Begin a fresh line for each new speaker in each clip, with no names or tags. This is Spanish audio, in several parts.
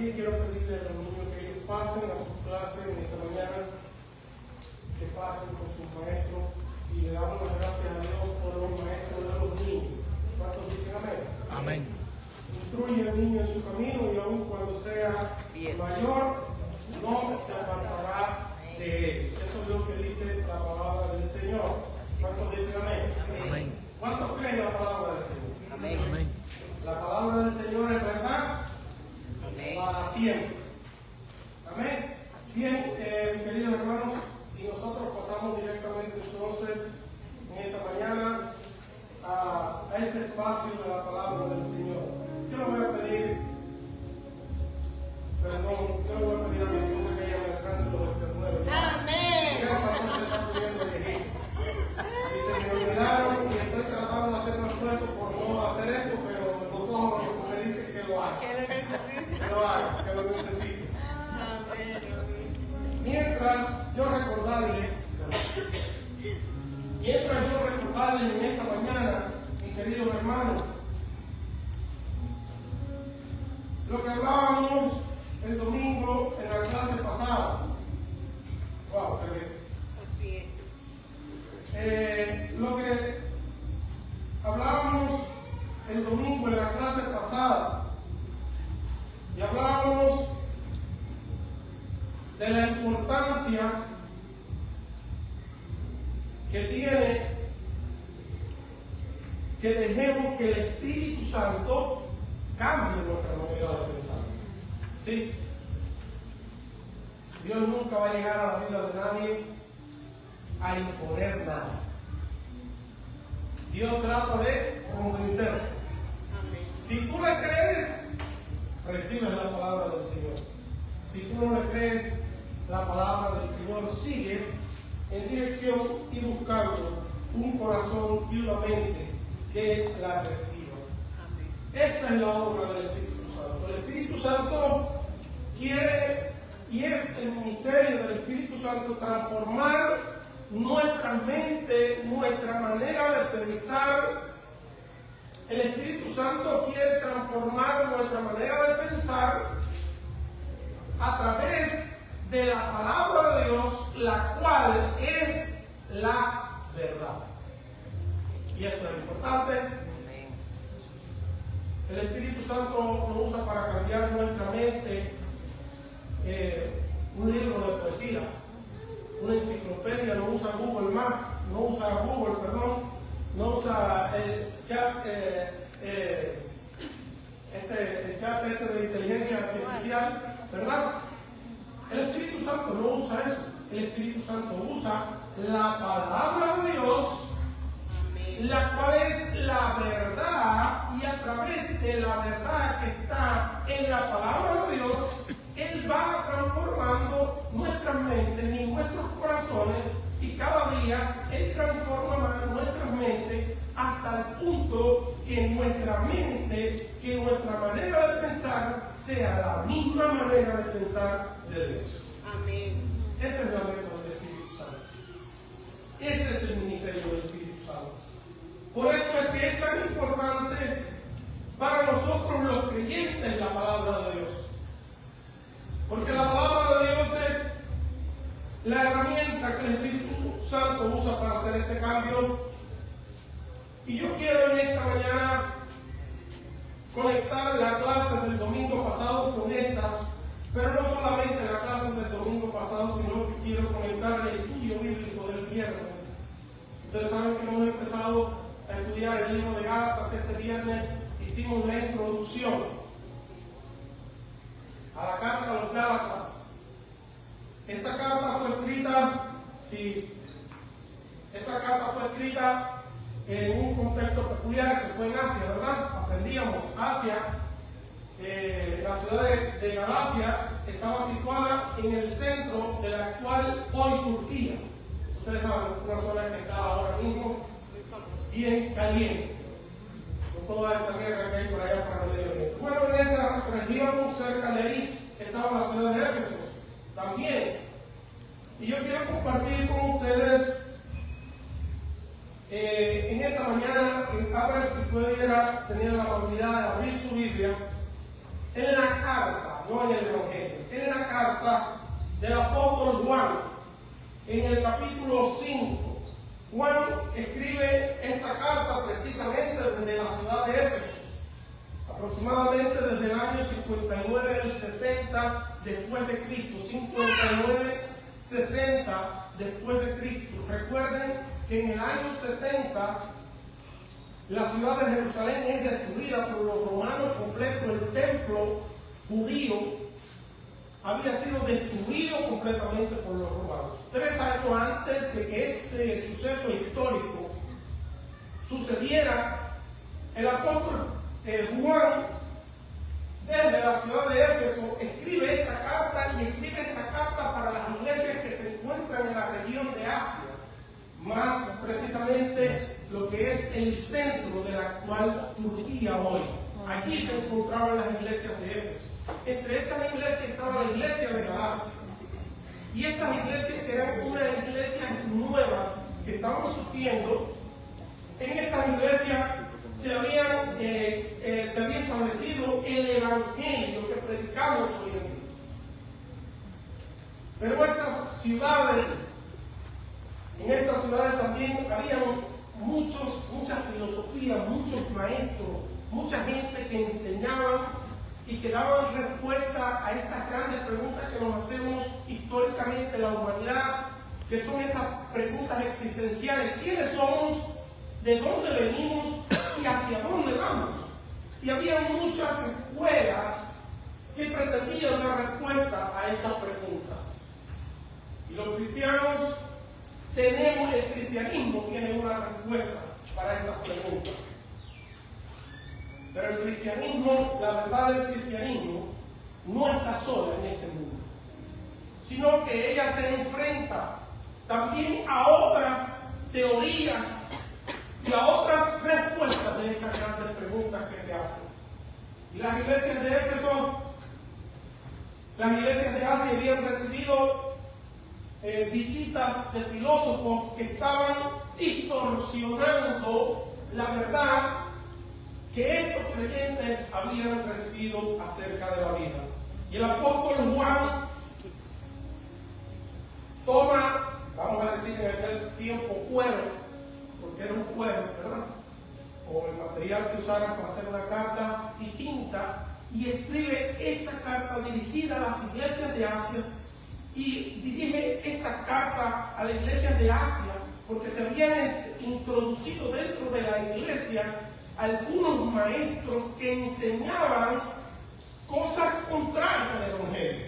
aquí quiero pedirle a los niños que ellos pasen a sus clases en esta mañana, que pasen con sus maestros, y le damos las gracias a Dios por los maestros de los niños. ¿Cuántos dicen amén?
Amén.
Instruye al niño en su camino, y aun cuando sea mayor, no se apartará de él. Eso es lo que dice la palabra del Señor. ¿Cuántos dicen amén?
Amén.
¿Cuántos creen la palabra del Señor?
Amén.
La palabra del Señor es verdad para siempre. Amén. Bien, queridos hermanos, y nosotros pasamos directamente entonces en esta mañana a este espacio de la palabra del Señor. Yo le voy a pedir, perdón, yo le voy a pedir a mi esposa que ella me alcance los estornudos.
Amén.
Ya el pastor se está pidiendo viejito. Y se me olvidaron y estoy tratando de hacer un esfuerzo por no hacer esto, pero los ojos me dicen que lo haga.
¿Qué lo necesita?
Que lo haga, que lo necesite.
Amén.
Mientras yo recordarles en esta mañana, mis queridos hermanos, lo que hablábamos el domingo en la clase pasada. Wow, qué bien.
Así es.
Lo que hablábamos el domingo en la clase pasada, y hablábamos de la importancia que tiene que dejemos que el Espíritu Santo cambie nuestra manera de pensar. ¿Sí? Dios nunca va a llegar a la vida de nadie a imponer nada. Dios trata de convencer.
Amén.
Si tú le crees, recibes la palabra del Señor. Si tú no le crees, la palabra del Señor sigue en dirección y buscando un corazón y una mente que la reciba.
Amén.
Esta es la obra del Espíritu Santo. El Espíritu Santo quiere, y es el ministerio del Espíritu Santo, transformar nuestra mente, nuestra manera de pensar. El Espíritu Santo quiere transformar nuestra manera de pensar a través de la palabra de Dios, la cual es la verdad. Y esto es importante. El Espíritu Santo lo usa para cambiar nuestra mente. Un libro de poesía, una enciclopedia, no usa Google Maps, no usa Google, perdón, no usa el chat, el chat de inteligencia artificial, ¿verdad? El Espíritu Santo no usa eso. El Espíritu Santo usa la palabra de Dios, la cual es la verdad, y a través de la verdad que está en la palabra de Dios, Él va transformando nuestras mentes y nuestros corazones, y cada día Él transforma más nuestras mentes hasta el punto que nuestra mente, que nuestra manera de pensar sea la misma manera de pensar de Dios.
Amén.
Esa es la meta del Espíritu Santo. Ese es el ministerio del Espíritu Santo. Por eso es que es tan importante para nosotros los creyentes la palabra de Dios. Porque la palabra de Dios es la herramienta que el Espíritu Santo usa para hacer este cambio. Y yo quiero en esta mañana conectar la clase del domingo pasado con esta, pero no solamente la clase del domingo pasado, sino que quiero conectar el estudio bíblico del viernes. Ustedes saben que hemos empezado a estudiar el libro de Gálatas. Este viernes hicimos la introducción a la carta a los Gálatas. Esta carta fue escrita en un contexto peculiar que fue en Asia, ¿verdad? Aprendíamos, Asia, la ciudad de Galacia estaba situada en el centro de la actual hoy Turquía. Ustedes saben, una zona que está ahora mismo bien caliente, con toda esta guerra que hay por allá para el Medio Oriente. Bueno, en esa región, cerca de ahí, estaba la ciudad de Éfeso también. Y yo quiero compartir con ustedes en esta mañana, Abraham, si pudiera tener la amabilidad de abrir su Biblia, en la carta, no en el Evangelio, en la carta del apóstol Juan, en el capítulo 5. Juan escribe esta carta precisamente desde la ciudad de Éfeso, aproximadamente desde el año 59 al 60 después de Cristo, 59-60 después de Cristo. Recuerden que en el año 70 la ciudad de Jerusalén es destruida por los romanos completo. El templo judío había sido destruido completamente por los romanos. 3 años antes de que este suceso histórico sucediera, el apóstol Juan, desde la ciudad de Éfeso, escribe esta carta, y escribe esta carta para las iglesias que se encuentran en la región de Asia, más precisamente lo que es el centro de la actual Turquía hoy. Allí se encontraban las iglesias de Éfeso. Entre estas iglesias estaba la iglesia de Galacia. Y estas iglesias, que eran unas iglesias nuevas que estaban surgiendo, en estas iglesias se había establecido el evangelio que predicamos hoy en día. Pero en estas ciudades también había muchas filosofías, muchos maestros, mucha gente que enseñaban y que daban respuesta a estas grandes preguntas que nos hacemos históricamente en la humanidad, que son estas preguntas existenciales: ¿quiénes somos? ¿De dónde venimos? ¿Y hacia dónde vamos? Y había muchas escuelas que pretendían dar respuesta a estas preguntas. Y los cristianos el cristianismo tiene una respuesta para estas preguntas. Pero el cristianismo, la verdad del cristianismo, no está sola en este mundo, sino que ella se enfrenta también a otras teorías y a otras respuestas de estas grandes preguntas que se hacen. Y las iglesias de Éfeso, las iglesias de Asia habían recibido visitas de filósofos que estaban distorsionando la verdad que estos creyentes habían recibido acerca de la vida. Y el apóstol Juan toma, vamos a decir en aquel tiempo, cuero, porque era un cuero, ¿verdad? O el material que usaran para hacer una carta, y tinta, y escribe esta carta dirigida a las iglesias de Asia, y dirige esta carta a las iglesias de Asia, porque se habían introducido dentro de la iglesia algunos maestros que enseñaban cosas contrarias al Evangelio.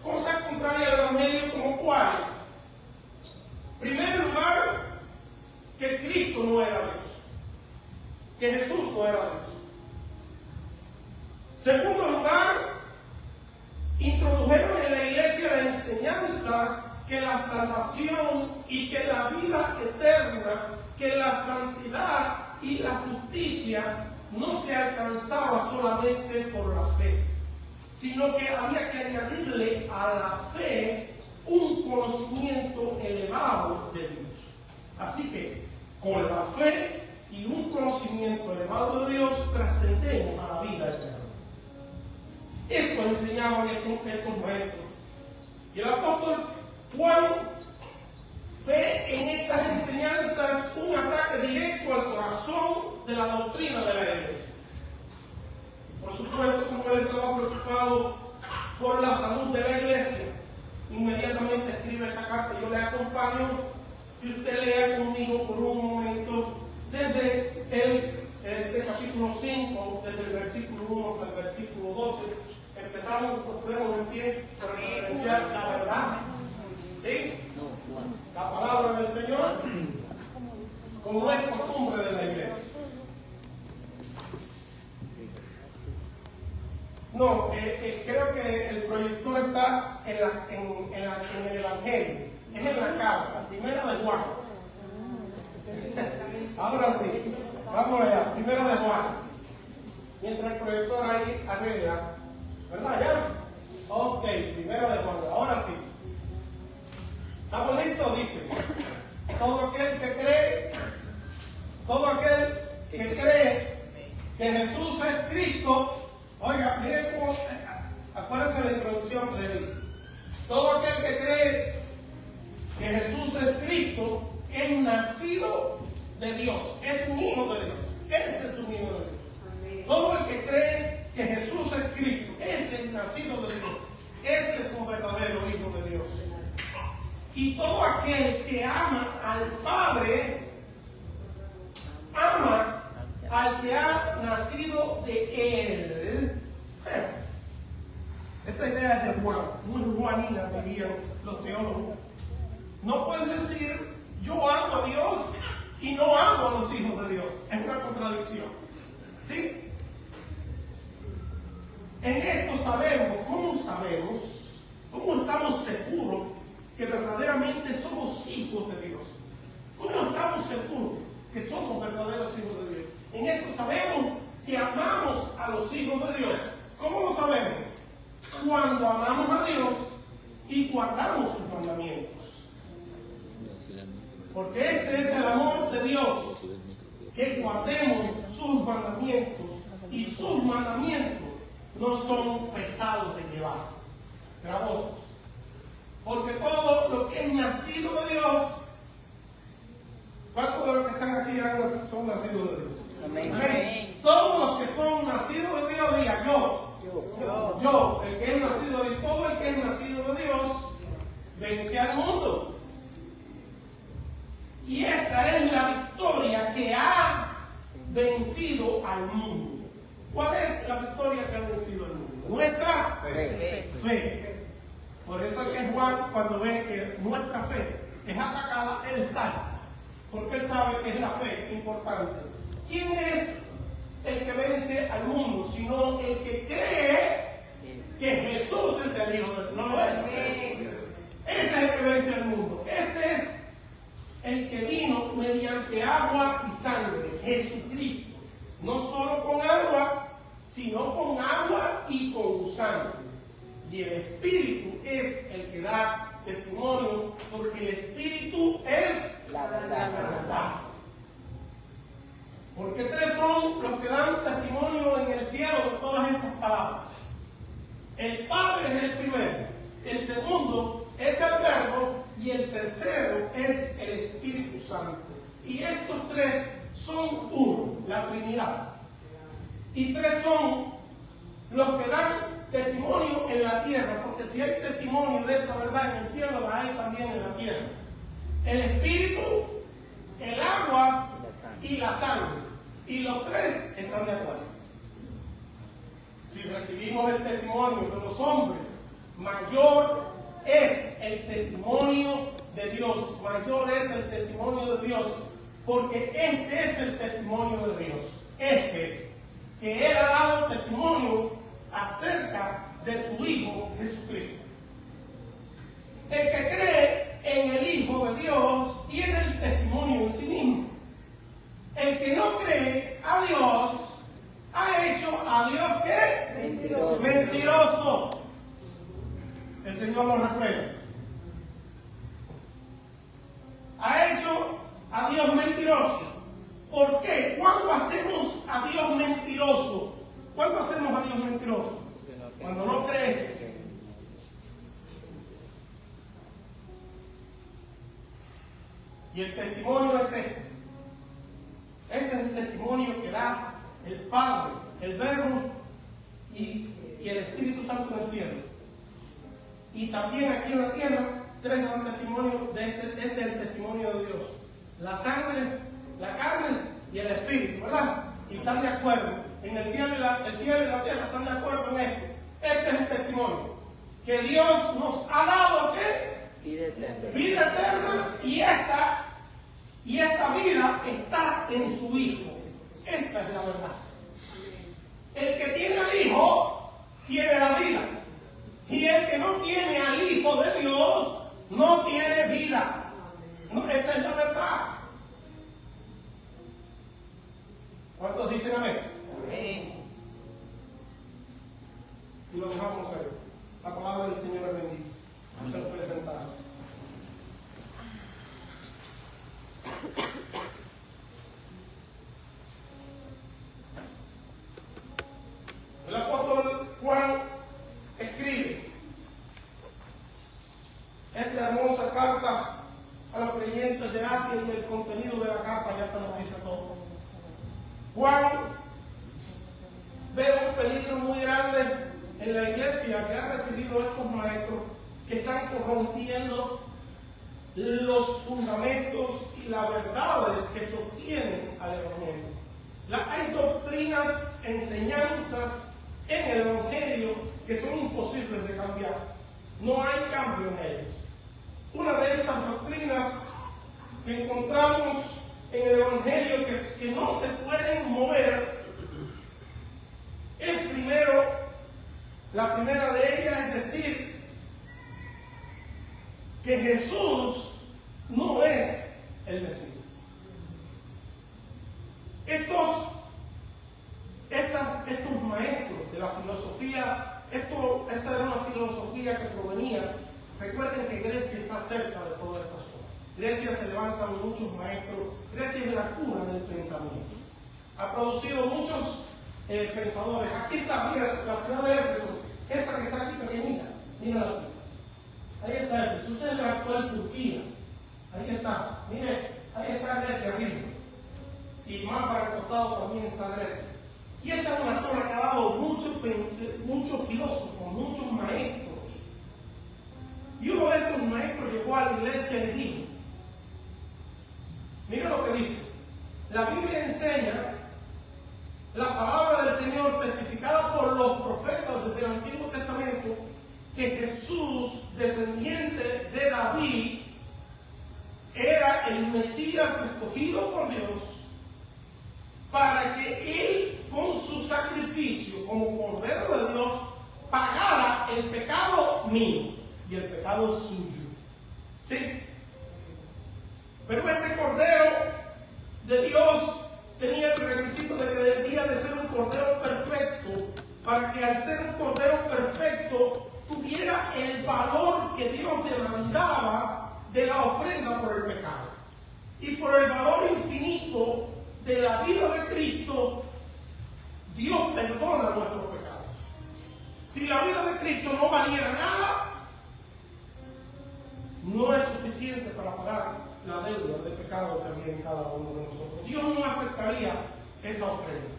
Cosas contrarias al Evangelio, como cuáles. En primer lugar, que Cristo no era Dios, que Jesús no era Dios. Segundo lugar, introdujeron en la iglesia la enseñanza que la salvación y que la vida eterna, que la santidad y la justicia no se alcanzaba solamente por la fe, sino que había que añadirle a la fe un conocimiento elevado de Dios. Así que con la fe y un conocimiento elevado de Dios trascendemos a la vida eterna. Esto enseñaban estos maestros. Y el apóstol Juan ve en estas enseñanzas un ataque directo al corazón de la doctrina de la iglesia. Por supuesto, como él estaba preocupado por la salud de la iglesia, inmediatamente escribe esta carta. Yo le acompaño y usted lea conmigo por un momento desde el capítulo 5, desde el versículo 1 hasta el versículo 12. Empezamos, ponemos en pie para referenciar la verdad. ¿Sí? La palabra del Señor, como es costumbre de la iglesia. No, creo que el proyector está en el Evangelio. Es en la carta, primero de Juan. Ahora sí, vamos allá, primero de Juan. Mientras el proyector ahí arregla, ¿verdad? ¿Ya? Ok, primero de Juan. Ahora sí. ¿Estamos listos? Dice: todo aquel que cree que Jesús es Cristo. Oiga, miren cómo, Y todo aquel que ama al Padre, ama al que ha nacido de Él. Esta idea es de Juan, muy juanina, dirían los teólogos. No puedes decir, yo amo a Dios y no amo a los hijos de Dios. Es una contradicción. ¿Sí? En esto sabemos, ¿cómo estamos seguros que verdaderamente somos hijos de Dios? ¿Cómo estamos seguros que somos verdaderos hijos de Dios? En esto sabemos que amamos a los hijos de Dios. ¿Cómo lo sabemos? Cuando amamos a Dios y guardamos sus mandamientos. Porque este es el amor de Dios, que guardemos sus mandamientos, y sus mandamientos no son pesados de llevar, gravosos. Porque todo lo que es nacido de Dios, ¿cuántos de los que están aquí son nacidos de Dios?
Amén.
Amén. Todos los que son nacidos de Dios, digan yo, el que es nacido de Dios, todo el que es nacido de Dios, vence al mundo. Y esta es la victoria que ha vencido al mundo. ¿Cuál es la victoria que ha vencido al mundo? Nuestra fe. Por eso es que Juan, cuando ve que nuestra fe es atacada, él salta. Porque él sabe que es la fe importante. ¿Quién es el que vence al mundo? Sino el que cree que Jesús es el Hijo de Dios. ¿No lo ven? Ese es el que vence al mundo. Este es el que vino mediante agua y sangre, Jesucristo. No solo con agua, sino con agua y con sangre. Y el Espíritu es el que da testimonio, porque el Espíritu es la verdad. Porque tres son los que dan testimonio en el cielo de todas estas palabras. El Padre es el primero, el segundo es el Verbo y el tercero es el Espíritu Santo. Y estos tres son uno, la Trinidad. Y tres son los que dan testimonio en la tierra, porque si hay testimonio de esta verdad en el cielo, la hay también en la tierra. El Espíritu, el agua y la sangre. Y los tres están de acuerdo. Si recibimos el testimonio de los hombres, mayor es el testimonio de Dios. Mayor es el testimonio de Dios. Porque este es el testimonio de Dios. Este es. Que Él ha dado testimonio acerca de su Hijo Jesucristo. El que cree en el Hijo de Dios tiene el testimonio en sí mismo. El que no cree a Dios ha hecho a Dios ¿qué?
Mentiroso.
Mentiroso. El Señor lo recuerda. Ha hecho a Dios mentiroso. ¿Por qué? ¿Cuándo hacemos a Dios mentiroso? ¿Cuándo hacemos a Dios mentiroso? Cuando no crees. Y el testimonio es este. Este es el testimonio que da el Padre, el Verbo y el Espíritu Santo en el cielo. Y también aquí en la tierra, tres dan testimonio de este es el testimonio de Dios. La sangre, la carne y el Espíritu, ¿verdad? Y están de acuerdo. En el cielo y la tierra están de acuerdo en esto. Este es el testimonio. Que Dios nos ha dado ¿qué?
Vida eterna.
Vida eterna, y esta vida está en su Hijo. Esta es la verdad. El que tiene al Hijo tiene la vida. Y el que no tiene al Hijo de Dios no tiene vida. No, esta es la verdad. ¿Cuántos dicen amén?
Amén.
Y lo dejamos ahí. La palabra del Señor es bendita. Antes de presentarse. El apóstol Juan escribe esta hermosa carta a los creyentes de Asia, y el contenido de la carta ya te lo dice todo. Juan ve un peligro muy grande en la iglesia que ha recibido estos maestros que están corrompiendo los fundamentos y las verdades que sostienen al Evangelio. Hay doctrinas, enseñanzas en el Evangelio que son imposibles de cambiar. No hay cambio en ellos. Una de estas doctrinas que encontramos en el Evangelio que no se pueden mover es primero, la primera de ellas es decir que Jesús no es el Mesías. Estos maestros de la filosofía, esta era una filosofía que provenía, recuerden que Grecia está cerca de toda esta zona. Grecia se levantan muchos maestros, Grecia es la cuna del pensamiento. Ha producido muchos pensadores. Aquí está, mira, la ciudad de Éfeso, esta que está aquí pequeñita, mírala aquí. Ahí está Éfeso, esa es la actual Turquía. Ahí está, mire, ahí está Grecia arriba. Y más para el costado también está Grecia. Y esta es una zona que ha dado muchos filósofos, muchos maestros. Y uno de estos maestros llegó a la iglesia y dijo, mira lo que dice, la Biblia enseña, la palabra del Señor testificada por los profetas desde el Antiguo Testamento, que Jesús, descendiente de David, era el Mesías escogido por Dios para que Él, con su sacrificio como Cordero de Dios, pagara el pecado mío y el pecado suyo. ¿Sí? Pero este Cordero de Dios tenía el requisito de que debía de ser un Cordero perfecto, para que al ser un Cordero perfecto tuviera el valor que Dios demandaba de la ofrenda por el pecado. Y por el valor infinito de la vida de Cristo, Dios perdona nuestros pecados. Si la vida de Cristo no valiera nada, no es suficiente para pagar la deuda de pecado que había en cada uno de nosotros. Dios no aceptaría esa ofrenda.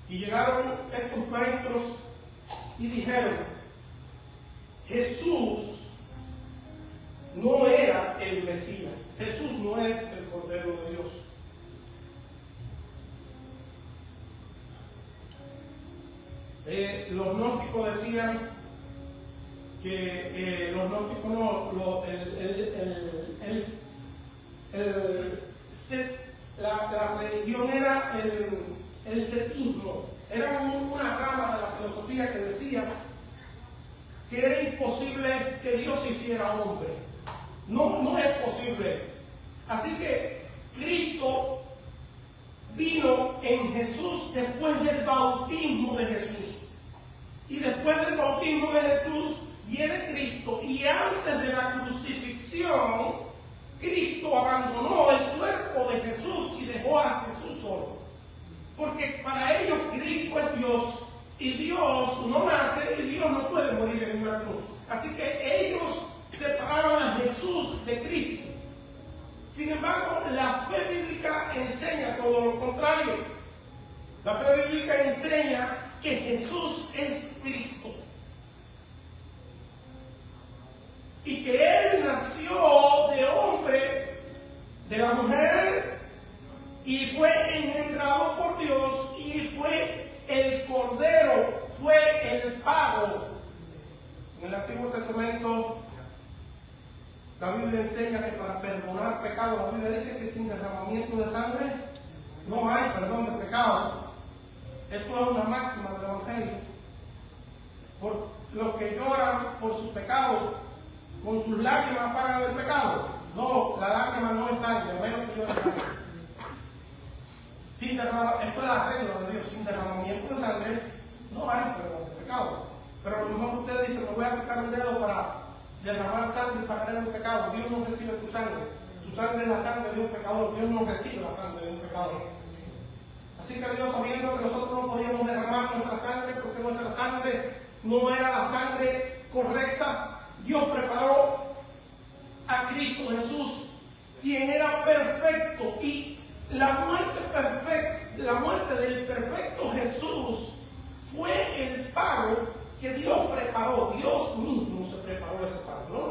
Y llegaron estos maestros y dijeron, Jesús no era el Mesías. Jesús no es el Cordero de Dios. Los gnósticos decían que los gnósticos la religión era el cetismo. Era una rama de la filosofía que decía que era imposible que Dios se hiciera hombre. No es posible. Así que Cristo vino en Jesús después del bautismo de Jesús. Y después del bautismo de Jesús viene Cristo. Y antes de la crucifixión, Cristo abandonó el cuerpo de Jesús y dejó a Jesús solo. Porque para ellos Cristo es Dios. Y Dios no nace y Dios no puede morir en una cruz. Así que ellos separaban a Jesús de Cristo. Sin embargo, la fe bíblica enseña todo lo contrario. La fe bíblica enseña que Jesús es Cristo. Y que Él nació de hombre, de la mujer, y fue engendrado por Dios, y fue el Cordero, fue el pago. En el Antiguo Testamento, la Biblia enseña que para perdonar pecados, la Biblia dice que sin derramamiento de sangre no hay perdón de pecado. Esto es una máxima del Evangelio. Por los que lloran por sus pecados, con sus lágrimas pagan el pecado. No, la lágrima no es sangre, a menos que llore sangre. Esto es la regla de Dios. Sin derramamiento de sangre no hay perdón de pecado. Pero a lo mejor usted dice, me voy a picar un dedo para derramar sangre y pagar el pecado. Dios no recibe tu sangre. Tu sangre es la sangre de un pecador. Dios no recibe la sangre de un pecador. Así que Dios, sabiendo que nosotros no podíamos derramar nuestra sangre porque nuestra sangre no era la sangre correcta, Dios preparó a Cristo Jesús, quien era perfecto, y la muerte del perfecto Jesús fue el pago que Dios preparó. Dios mismo se preparó ese pago. No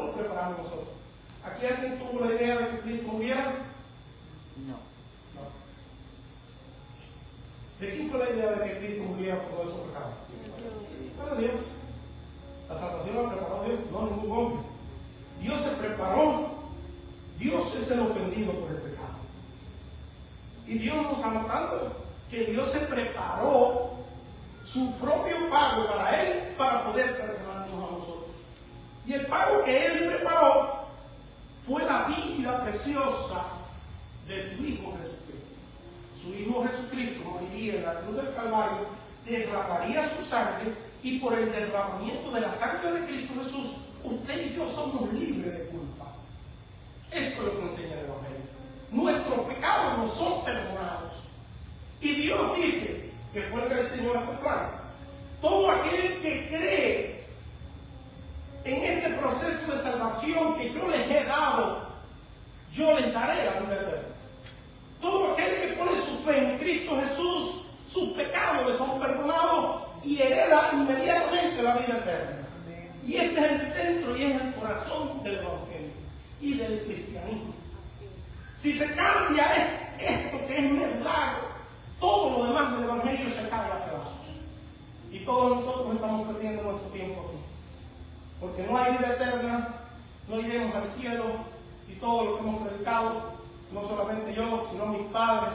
que Cristo muriera por nuestros pecados? Para Dios. La salvación la preparó Dios, no ningún hombre. Dios se preparó. Dios es el ofendido por el pecado. Y Dios nos ama tanto que Dios se preparó su propio pago para Él, para poder perdonarnos a nosotros. Y el pago que Él preparó fue la vida preciosa de su Hijo Jesucristo. Su Hijo Jesucristo moriría en la cruz del Calvario, derramaría su sangre, y por el derramamiento de la sangre de Cristo Jesús, usted y yo somos libres de culpa. Esto es lo que enseña el Evangelio. Nuestros pecados no son perdonados. Y Dios dice, que fue el que diseñó este plan, todo aquel que cree en este proceso de salvación que yo les he dado, yo les daré la vida eterna. Todo aquel que pone su fe en Cristo Jesús, sus pecados le son perdonados y hereda inmediatamente la vida eterna. Y este es el centro y es el corazón del Evangelio y del cristianismo. Si se cambia esto que es medular, todo lo demás del Evangelio se cae a pedazos. Y todos nosotros estamos perdiendo nuestro tiempo aquí. Porque no hay vida eterna, no iremos al cielo, y todo lo que hemos predicado, no solamente yo, sino mis padres,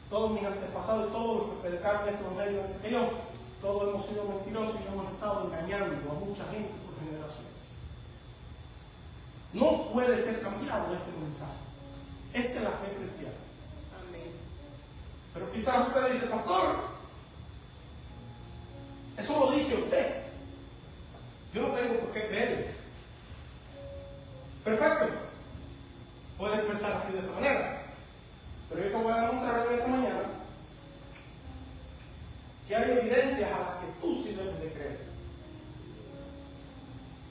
todos mis antepasados y todos los que predicaron este Evangelio antes que yo, todos hemos sido mentirosos y hemos estado engañando a mucha gente por generaciones. No puede ser cambiado este mensaje. Esta es la fe cristiana.
Amén.
Pero quizás usted dice, pastor, eso lo dice usted. Yo no tengo por qué creerlo. Perfecto. Puedes pensar así de esta manera. Pero yo te voy a demostrar esta mañana que hay evidencias a las que tú sí debes de creer.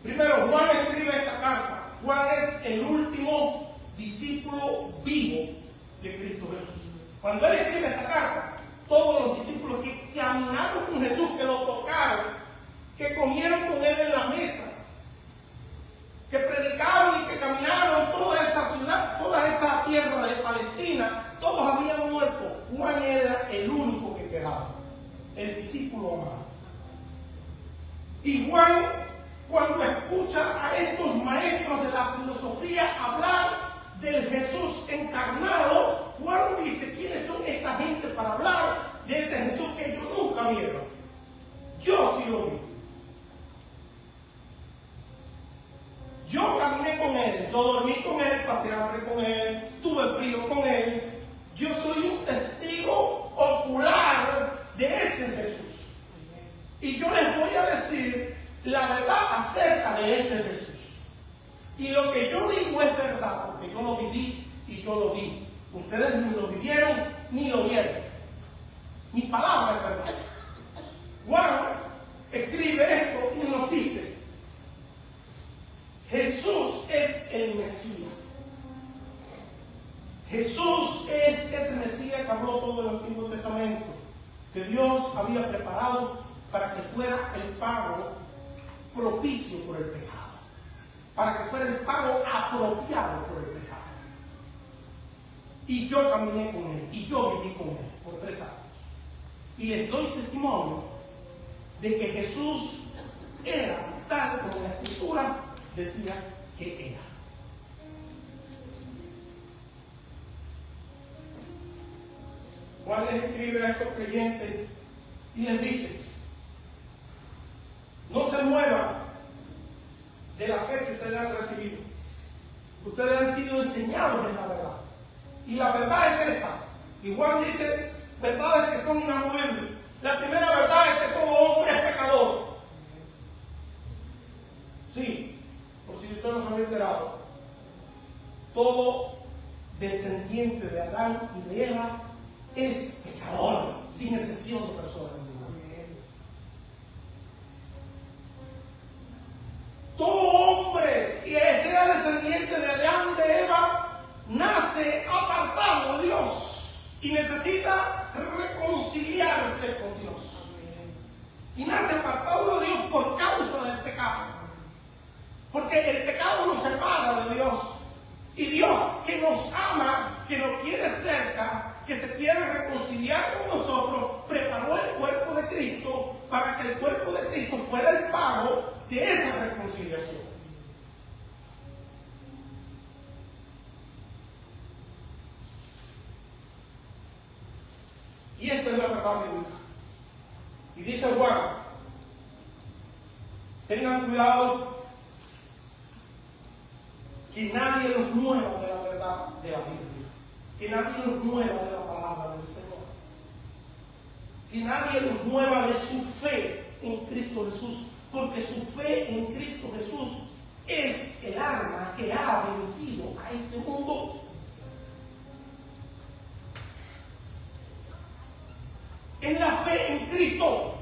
Primero, Juan escribe esta carta. Juan es el último discípulo vivo de Cristo Jesús. Cuando él escribe esta carta, todos los discípulos que caminaron con Jesús, que lo tocaron, que comieron con él en la mesa, que predicaron y que caminaron toda esa ciudad, toda esa tierra de Palestina, todos habían muerto. Juan era el único que quedaba, el discípulo amado. Y Juan, cuando escucha a estos maestros de la filosofía hablar del Jesús encarnado, Juan dice, ¿quiénes son esta gente para hablar de ese Jesús que ellos nunca vieron? Yo sí lo vi. Yo caminé con él, yo dormí con él, pasé hambre con él, tuve frío con él. Yo soy un testigo ocular de ese Jesús. Y yo les voy a decir la verdad acerca de ese Jesús. Y lo que yo digo es verdad, porque yo lo viví y yo lo vi. Ustedes ni lo vivieron ni lo vieron. Mi palabra es verdad. Juan escribe esto y nos dice, Jesús es el Mesías. Jesús es ese Mesías que habló todo el Antiguo Testamento, que Dios había preparado para que fuera el pago propicio por el pecado, para que fuera el pago apropiado por el pecado. Y yo caminé con él, y yo viví con él por 3 años. Y les doy testimonio de que Jesús era tal como la Escritura decía que era. Juan les escribe a estos creyentes y les dice, no se muevan de la fe que ustedes han recibido. Ustedes han sido enseñados en la verdad. Y la verdad es esta. Y Juan dice, verdades que son inamovibles. La primera verdad es que todo hombre es pecador. Sí, por si usted no se había enterado. Todo descendiente de Adán y de Eva es pecador, sin excepción de personas. Y dice Juan, tengan cuidado que nadie los mueva de la verdad de la Biblia, que nadie los mueva de la palabra del Señor, que nadie los mueva de su fe en Cristo Jesús, porque su fe en Cristo Jesús es el arma que ha vencido a este mundo. Es la fe en Cristo.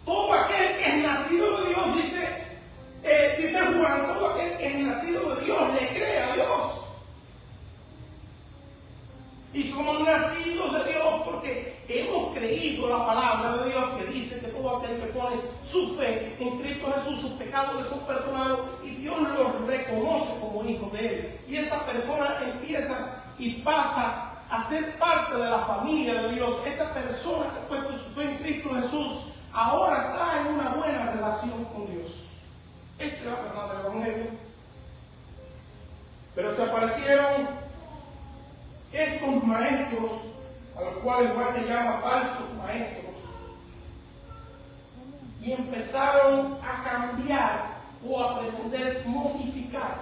Todo aquel que es nacido de Dios, dice Juan, todo aquel que es nacido de Dios le cree a Dios. Y somos nacidos de Dios porque hemos creído la palabra de Dios que dice que todo aquel que pone su fe en Cristo Jesús, sus pecados le son perdonados y Dios los reconoce como hijos de Él. Y esa persona empieza y pasa a ser parte de la familia de Dios. Esta persona que ha puesto su fe en Cristo Jesús ahora está en una buena relación con Dios. Esta es la verdad del Evangelio. Pero se aparecieron estos maestros, a los cuales Juan le llama falsos maestros, y empezaron a cambiar o a pretender modificar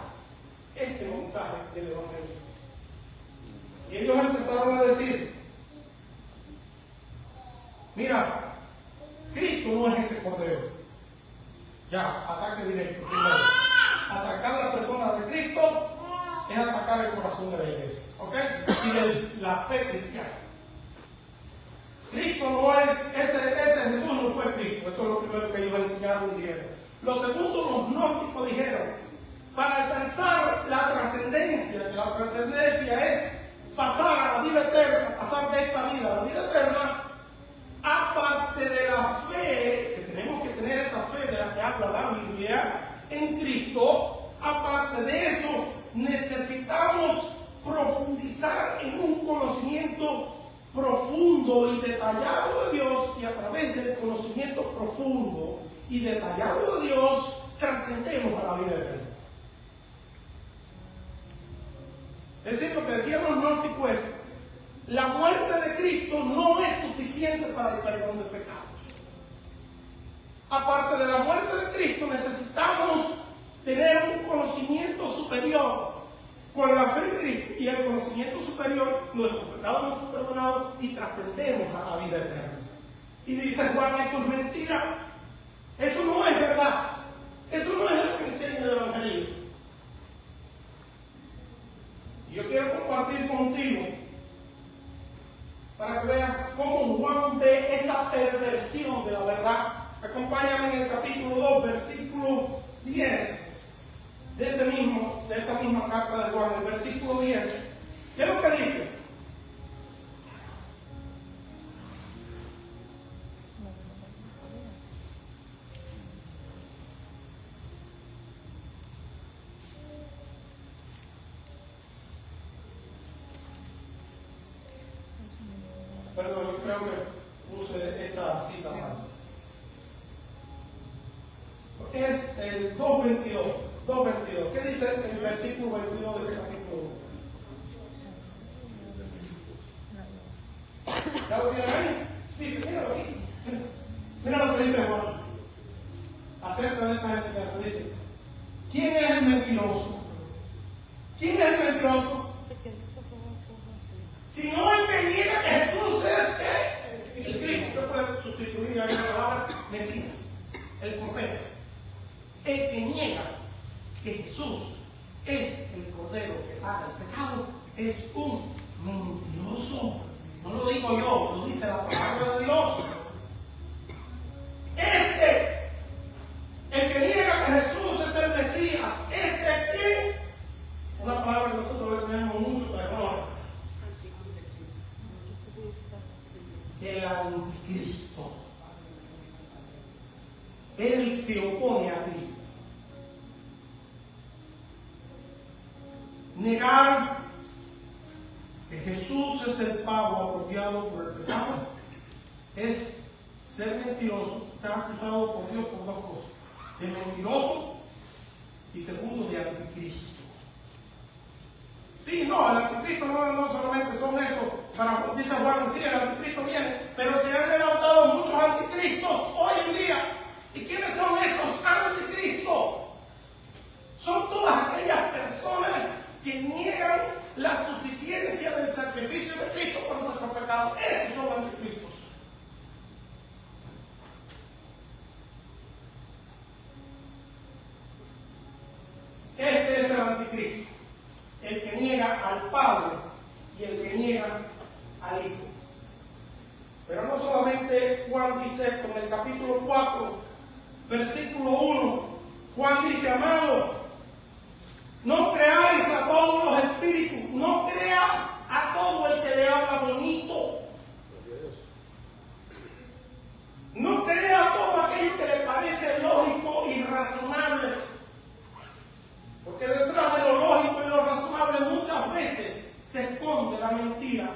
este mensaje del Evangelio. Y ellos empezaron a decir, mira, Cristo no es ese cordero. Ya, ataque directo. Primero, atacar a la persona de Cristo es atacar el corazón de la iglesia, ¿ok? Y de la fe cristiana. Cristo no es, ese Jesús no fue Cristo. Eso es lo primero que ellos enseñaron y dijeron. Lo segundo, los gnósticos dijeron, para alcanzar la trascendencia, que la trascendencia es pasar a la vida eterna, pasar de esta vida a la vida eterna, aparte de la fe, que tenemos que tener esta fe de la que habla la Biblia, en Cristo, aparte de eso, necesitamos profundizar en un conocimiento profundo y detallado de Dios, y a través del conocimiento profundo y detallado de Dios, trascendemos a la vida eterna. Es decir, lo que decían los gnósticos es, la muerte de Cristo no es suficiente para el perdón de pecados. Aparte de la muerte de Cristo, necesitamos tener un conocimiento superior con la fe en Cristo, y el conocimiento superior, nuestros pecados nos son perdonados y trascendemos a la vida eterna. Y dice Juan, eso es mentira, eso no es verdad, eso no es lo que enseña el Evangelio. Y yo quiero compartir contigo para que veas cómo Juan ve esta perversión de la verdad. Acompáñame en el capítulo 2, versículo 10 de esta misma carta de Juan, el versículo 10. ¿Qué es lo que dice? Perdón, yo creo que puse esta cita mal. Es el 2.22. ¿Qué dice el versículo 22 de ese capítulo 2? ¿Ya lo tienen ahí? Dice, míralo aquí. Mira lo que dice Juan acerca de esta enseñanza. Dice, ¿quién es el mentiroso? ¿Quién es el mentiroso? Si no el que niega que Jesús es el Cristo, que puede sustituir a la palabra Mesías, el profeta. El que niega que Jesús es el Cordero que paga el pecado es un mentiroso. No lo digo yo, lo dice la palabra de Dios. El que niega que Jesús es el Mesías, una palabra que nosotros le tenemos mucho terror. El anticristo. Él se opone a Cristo. Negar que Jesús es el pago apropiado por el pecado es ser mentiroso. Está acusado por Dios por dos cosas: de mentiroso y segundo, de anticristo. Sí, no, el anticristo no solamente son eso. Dice Juan, sí, el anticristo viene, pero se han levantado muchos anticristos hoy Juan dice esto en el capítulo 4, versículo 1. Juan dice: amado, no creáis a todos los espíritus, no crea a todo el que le habla bonito. No crea a todo aquello que le parece lógico y razonable. Porque detrás de lo lógico y lo razonable muchas veces se esconde la mentira.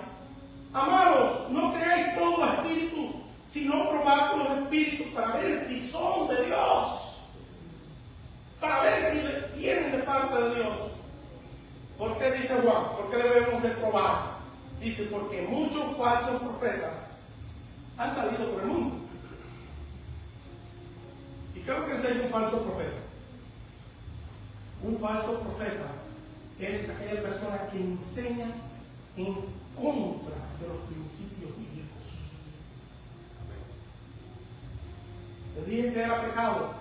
Amados, no creáis todo espíritu, sino probad los espíritus para ver si son de Dios. Para ver si vienen de parte de Dios. ¿Por qué dice Juan? ¿Por qué debemos de probar? Dice: porque muchos falsos profetas han salido por el mundo. ¿Y creo que es un falso profeta? Un falso profeta es aquella persona que enseña en contra de los principios bíblicos. Le dije que era pecado.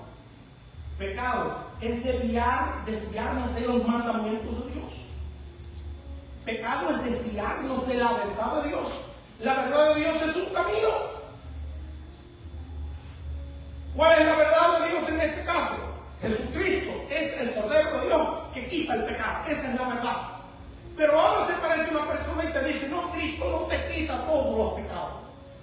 Pecado es desviarnos de los mandamientos de Dios. Pecado es desviarnos de la verdad de Dios. La verdad de Dios es un camino. ¿Cuál es la verdad de Dios en este caso? Jesucristo es el Cordero de Dios que quita el pecado. Esa es la verdad. Pero ahora se parece una persona y te dice: no, Cristo no te quita todos los pecados.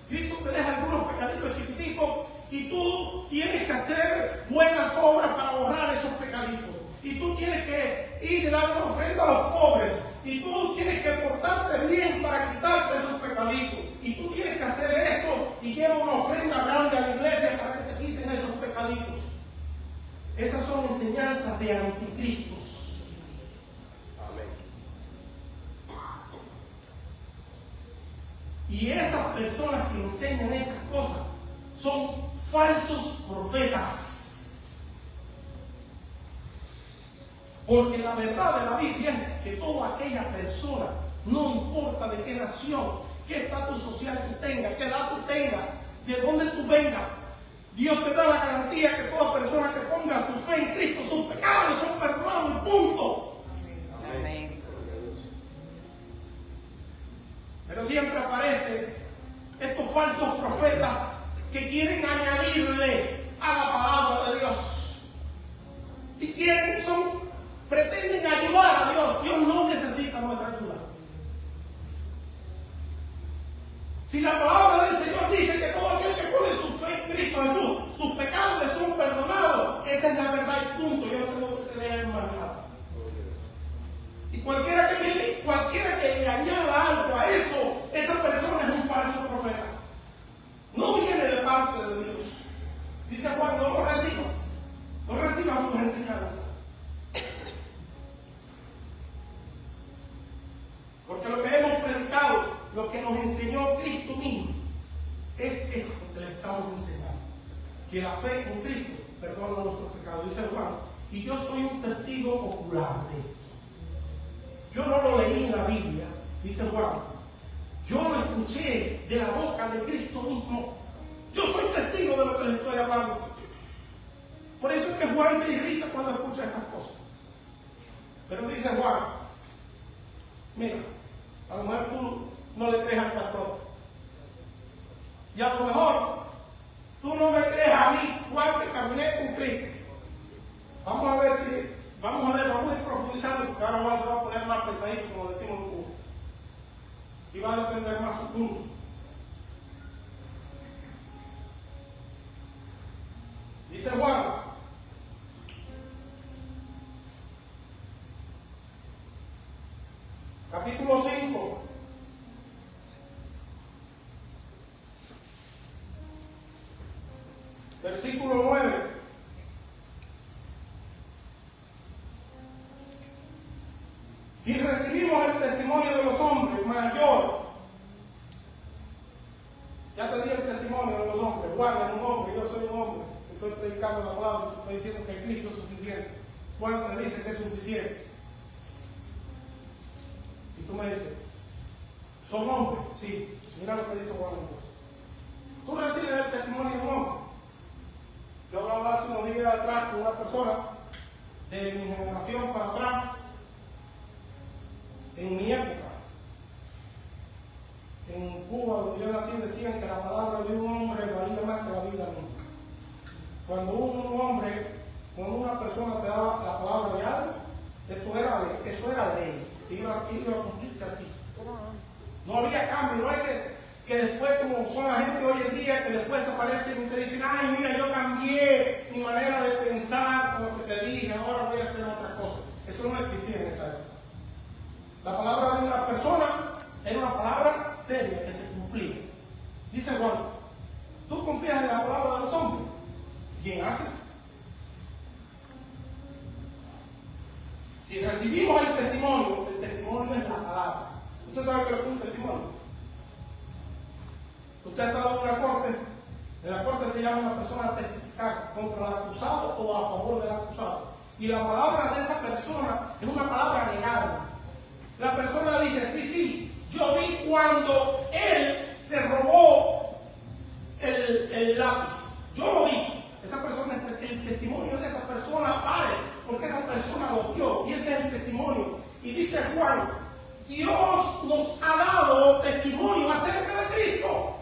Cristo te deja algunos pecaditos chiquititos y tú tienes que hacer buenas obras para borrar esos pecaditos. Y tú tienes que ir y dar una ofrenda a los pobres. Y tú tienes que portarte bien para quitarte esos pecaditos. Y tú tienes que hacer esto y lleva una ofrenda grande a la iglesia para que te quiten esos pecaditos. Esas son enseñanzas de anticristos.
Amén.
Y esas personas que enseñan esas cosas son falsos profetas. Porque la verdad de la Biblia es que toda aquella persona, no importa de qué nación, qué estatus social tú tengas, qué edad tú tengas, de dónde tú vengas, Dios te da la garantía que toda persona que ponga su fe en Cristo, sus pecados son perdonados y punto.
Amén.
Pero siempre aparecen estos falsos profetas que quieren añadirle a la palabra de Dios. Y pretenden ayudar a Dios. Dios no necesita nuestra ayuda. Si la palabra del Señor dice que todo aquel que pone su fe en Cristo Jesús, sus pecados le son perdonados, esa es la verdad y punto. Yo no tengo que creer más nada. Y cualquiera que le añada algo a eso, esa persona es un falso profeta. No viene de parte de Dios. Dice Juan: no lo recibas. No recibas sus enseñanzas. Porque lo que hemos predicado, lo que nos enseñó Cristo mismo, es esto que le estamos enseñando. Que la fe en Cristo perdona nuestros pecados. Dice Juan: y yo soy un testigo ocular de esto. Yo no lo leí en la Biblia, dice Juan. Yo lo escuché de la boca de Cristo mismo. Yo soy testigo de lo que le estoy hablando. Por eso es que Juan se irrita cuando escucha estas cosas. Pero dice Juan: mira, a lo mejor tú no le crees al pastor. Y a lo mejor tú no me crees a mí, Juan, que caminé con Cristo. Vamos a ir profundizando, porque ahora se va a poner más pesadito, como decimos en Cuba. Y va a defender más su punto. Dice Juan: capítulo 5, versículo 9. Si recibimos el testimonio de los hombres mayor, ya te di el testimonio de los hombres. Juan es un hombre, yo soy un hombre. Estoy predicando la palabra, estoy diciendo que Cristo es suficiente. Juan te dice que es suficiente. Y tú me dices: ¿son hombres? Sí. Mira lo que dice Juan entonces. Tú recibes el testimonio de un hombre. Yo hablaba hace unos días atrás con una persona de mi generación para atrás. En mi época, en Cuba, donde yo nací, decían que la palabra de un hombre valía y te dicen, ay, mira, yo cambié mi manera de pensar con lo que te dije, ahora voy a hacer otra cosa. Eso no existía en esa época. La palabra de una persona era una palabra seria que se cumplía. Dice Juan, ¿tú confías en la palabra de los hombres? Bien haces. Si recibimos el testimonio es la palabra. ¿Usted sabe qué es un testimonio? Usted ha estado en la corte se llama una persona a testificar contra el acusado o a favor del acusado. Y la palabra de esa persona es una palabra legal. La persona dice, sí, yo vi cuando él se robó el lápiz. Yo lo vi. Esa persona, el testimonio de esa persona vale, porque esa persona lo vio. Y ese es el testimonio. Y dice Juan, Dios nos ha dado testimonio acerca de Cristo.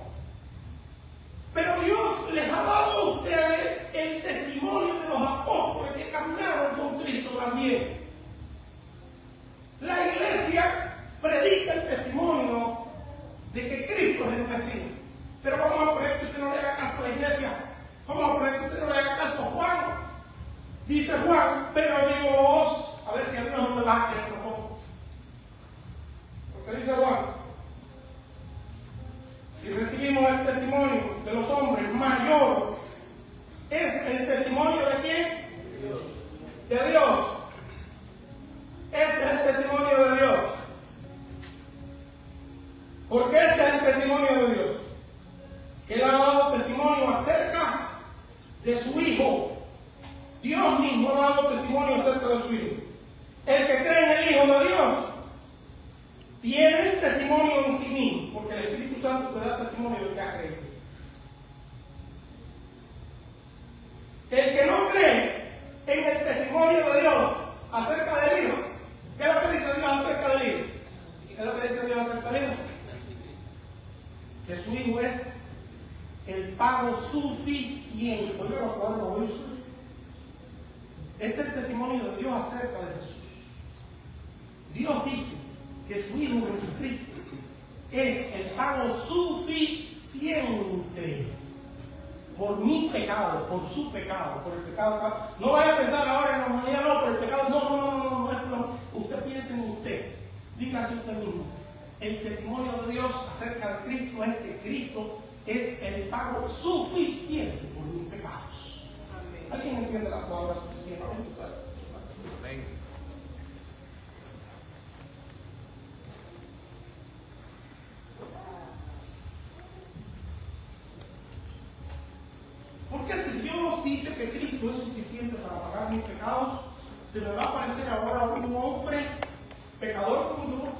Pero Dios les ha dado a ustedes el testimonio de los apóstoles que caminaron con Cristo también. La iglesia predica el testimonio de que Cristo es el Mesías. Pero vamos a poner que usted no le haga caso a la iglesia. Vamos a poner que usted no le haga caso a Juan. Dice Juan, pero Dios, a ver si a Dios no me va a creer tampoco. Porque dice Juan, si recibimos el testimonio de los hombres, mayor es el testimonio de quién? Dios. De Dios. Este es el testimonio de Dios. Porque este es el testimonio de Dios. Que Él ha dado testimonio acerca de su Hijo. Dios mismo ha dado testimonio acerca de su Hijo. El que cree en el Hijo de Dios tiene el testimonio en sí mismo, porque el Espíritu Santo te da testimonio de que ha creído. El que no cree en el testimonio de Dios acerca del Hijo, ¿qué es lo que dice Dios acerca del Hijo? ¿Qué es lo que dice Dios acerca del Hijo? Que su Hijo es el pago suficiente. Oiga, lo voy a usar. Este es el testimonio de Dios acerca de Jesús. Dios dice que su Hijo Jesucristo es el pago suficiente por mi pecado, por su pecado, por el pecado. No vaya a pensar ahora en la humanidad, no, por el pecado. No es lo. Usted piense en usted. Dígase usted mismo. El testimonio de Dios acerca de Cristo es que Cristo es el pago suficiente por mis pecados. Amén. ¿Alguien entiende la palabra suficiente? Amén. Porque si Dios dice que Cristo es suficiente para pagar mis pecados, se me va a aparecer ahora un hombre pecador como yo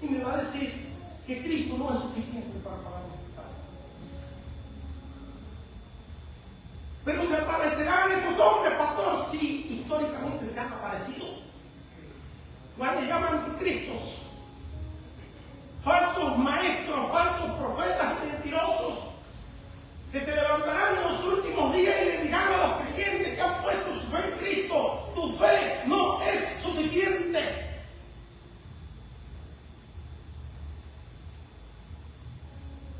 y me va a decir que Cristo no es suficiente para pagar mis pecados. Pero se aparecerán esos hombres, pastor, sí, históricamente se han aparecido. ¿Cuál le llaman anticristos? Falsos maestros, falsos profetas mentirosos, que se levantarán en los últimos días y le dirán a los creyentes que han puesto su fe en Cristo: tu fe no es suficiente.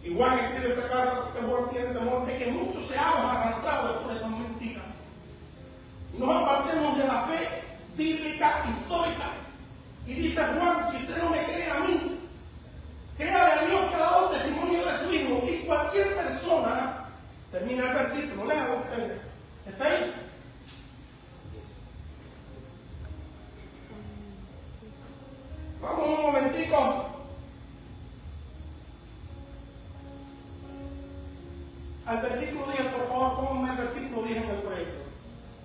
Y Juan escribe esta carta porque Juan tiene temor de que muchos seamos arrastrados por esas mentiras. Y nos apartemos de la fe bíblica histórica. Y dice Juan, si usted no me cree a mí, créale a Dios que ha dado testimonio de su Hijo. Y cualquier persona, termina el versículo, léalo usted. ¿Está ahí? Vamos un momentico. Al versículo 10, por favor, pónganme el versículo 10 en el proyecto.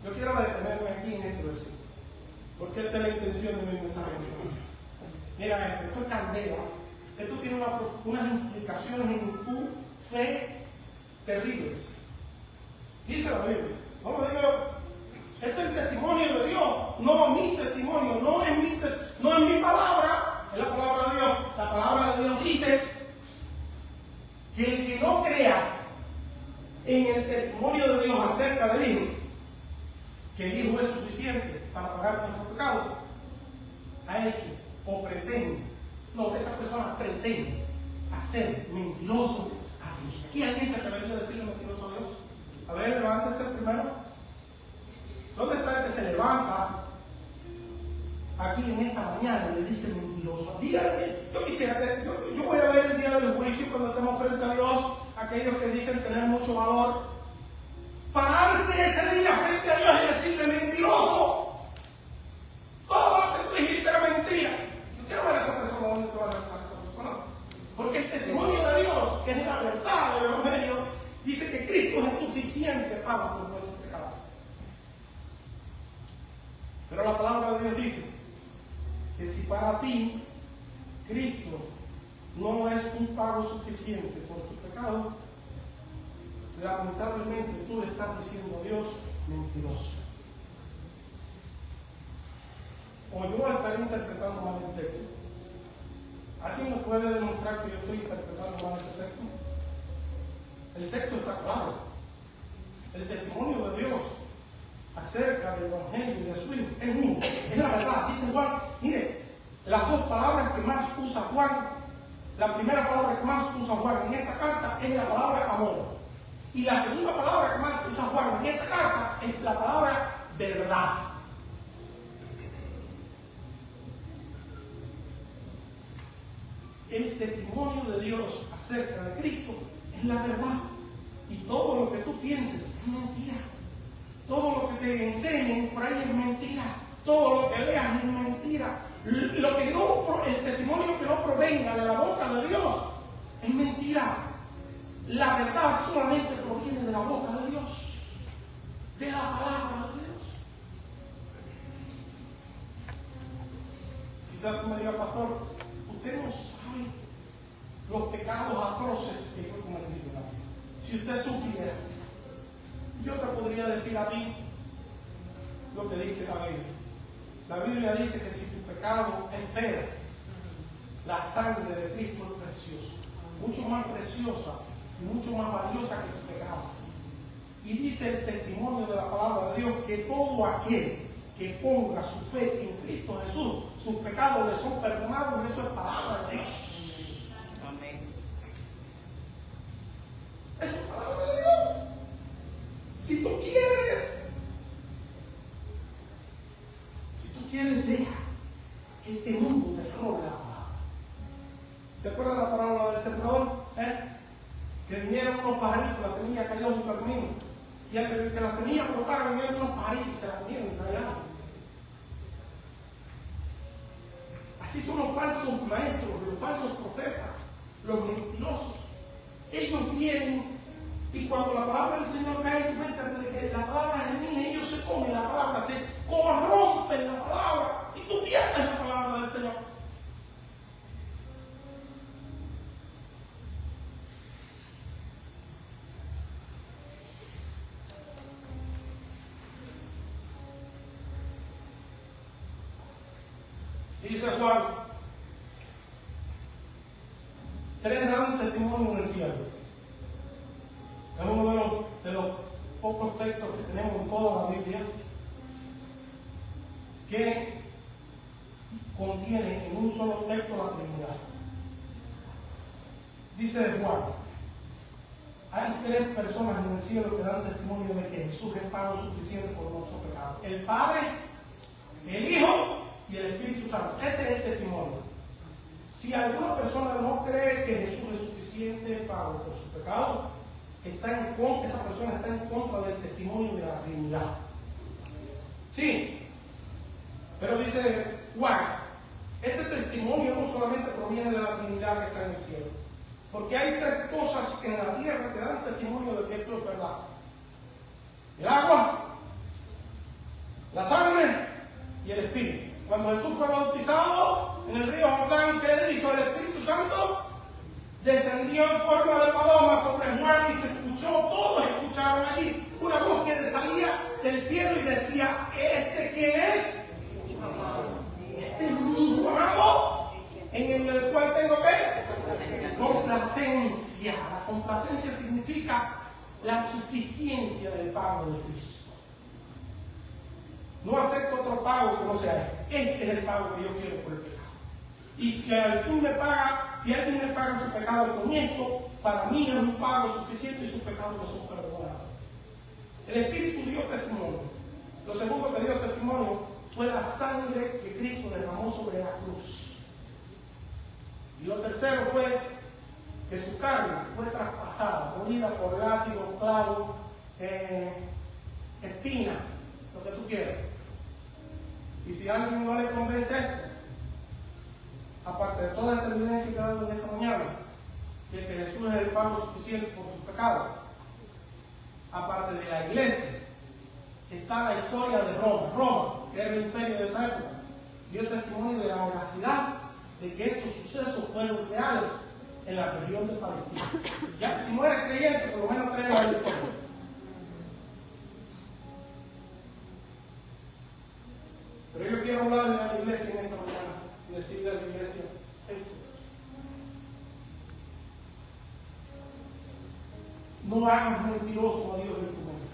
Yo quiero detenerme aquí en este versículo, porque esta es la intención de mi mensaje. Mira esto es candela. Esto tiene unas implicaciones en tu fe terribles. Dice la Biblia. No lo digo yo. Este es el testimonio de Dios, no mi testimonio, no es mi palabra, es la palabra de Dios. La palabra de Dios dice que el que no crea en el testimonio de Dios acerca del Hijo, que el Hijo es suficiente para pagar nuestros pecados, ha hecho o pretende, no, estas personas pretenden hacer mentiroso a Dios. ¿Quién dice que debería decirle mentiroso a Dios? pagado por nuestros pecados. Pero la palabra de Dios dice que si para ti Cristo no es un pago suficiente por tu pecado, lamentablemente tú le estás diciendo a Dios mentiroso. O yo estaré interpretando mal el texto. ¿Alguien me puede demostrar que yo estoy interpretando mal ese texto? El texto está claro. El testimonio de Dios acerca del Evangelio y de su Hijo es uno. Es la verdad. Dice Juan, mire, las dos palabras que más usa Juan, la primera palabra que más usa Juan en esta carta es la palabra amor. Y la segunda palabra que más usa Juan en esta carta es la palabra verdad. El testimonio de Dios acerca de Cristo es la verdad. Y todo lo que tú pienses es mentira. Todo lo que te enseñen por ahí es mentira. Todo lo que leas es mentira. El testimonio que no provenga de la boca de Dios es mentira. La verdad solamente proviene de la boca de Dios, de la palabra de Dios. Quizás tú me digas, pastor, usted no sabe los pecados atroces que yo he cometido en la vida. Si usted supiera, yo te podría decir a ti lo que dice la Biblia. La Biblia dice que si tu pecado es feo, la sangre de Cristo es preciosa, mucho más preciosa y mucho más valiosa que tu pecado. Y dice el testimonio de la palabra de Dios que todo aquel que ponga su fe en Cristo Jesús, sus pecados le son perdonados. Eso es palabra de Dios.
Amén.
Eso es palabra de Dios. Si tú quieres, deja que este mundo te robe la palabra. ¿Se acuerdan la parábola del sembrador? Que vinieron unos pajaritos, la semilla cayó junto al camino. Y antes de que la semilla brotara, vinieron unos pajaritos, se la comieron y se la llevaron. Así son los falsos maestros, los falsos profetas, los mentirosos. Ellos vienen y cuando la palabra del Señor cae en tu mente, antes de que la palabra germine, ellos se comen la palabra, se corrompen la palabra y tú pierdes la palabra del Señor. Dice Juan, 3 dan testimonio en el cielo. Es uno de los pocos textos que tenemos en toda la Biblia que contiene en un solo texto la Trinidad. Dice Juan, hay 3 personas en el cielo que dan testimonio de que Jesús es pago suficiente por nuestros pecados: el Padre, el Hijo y el Espíritu Santo. Este es el testimonio. Si alguna persona no cree que Jesús es suficiente pago por su pecado, esa persona está en contra del testimonio de la Trinidad. Sí, pero dice Juan, este testimonio no solamente proviene de la Trinidad que está en el cielo, porque hay 3 cosas en la tierra que dan testimonio de que esto es verdad: el agua, la sangre y el Espíritu. Cuando Jesús fue bautizado en el río Jordán, ¿qué hizo? El Espíritu Santo descendió en forma de paloma sobre Juan y se escuchó, todos escucharon allí una voz que salía del cielo y decía: ¿este quién es? Este es mi hijo amado, en el cual tengo que complacencia. La complacencia significa la suficiencia del pago de Cristo. No acepto otro pago que no sea este. Este es el pago que yo quiero por el pecado. Y si alguien me paga su pecado con esto, para mí es un pago suficiente y sus pecados no son perdonados. El Espíritu dio testimonio. Lo segundo que dio testimonio fue la sangre que Cristo derramó sobre la cruz. Y lo tercero fue que su carne fue traspasada, molida por látigo, clavo, espina, lo que tú quieras. Y si a alguien no le convence esto, aparte de toda esta evidencia que he dado en esta mañana, de que Jesús es el pago suficiente por tus pecados, aparte de la iglesia, está la historia de Roma. Roma, que era el imperio de esa época, dio testimonio de la veracidad de que estos sucesos fueron reales en la región de Palestina. Ya, si no eres creyente, por lo menos creo en la historia. Pero yo quiero hablarle a la iglesia en esta mañana y decirle a la iglesia esto. No hagas mentiroso a Dios en tu mente.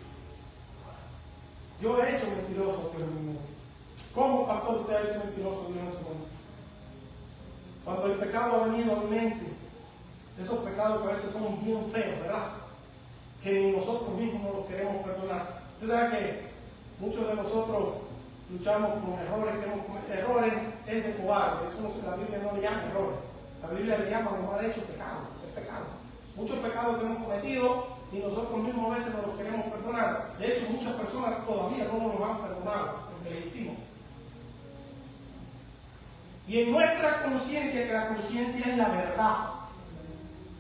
Yo he hecho mentiroso a Dios en mi mente. ¿Cómo, pastor, usted ha hecho mentiroso a Dios en su mente? Cuando el pecado ha venido a mi mente, esos pecados que a veces son bien feos, ¿verdad? Que ni nosotros mismos no los queremos perdonar. Usted sabe que muchos de nosotros luchamos con errores que hemos cometido. Errores es de cobarde. Eso no, la Biblia no le llama errores. La Biblia le llama, como ha hecho, pecado. Es pecado. Muchos pecados que hemos cometido y nosotros mismos a veces no los queremos perdonar. De hecho, muchas personas todavía no nos han perdonado lo que le hicimos. Y en nuestra conciencia, que la conciencia es la verdad.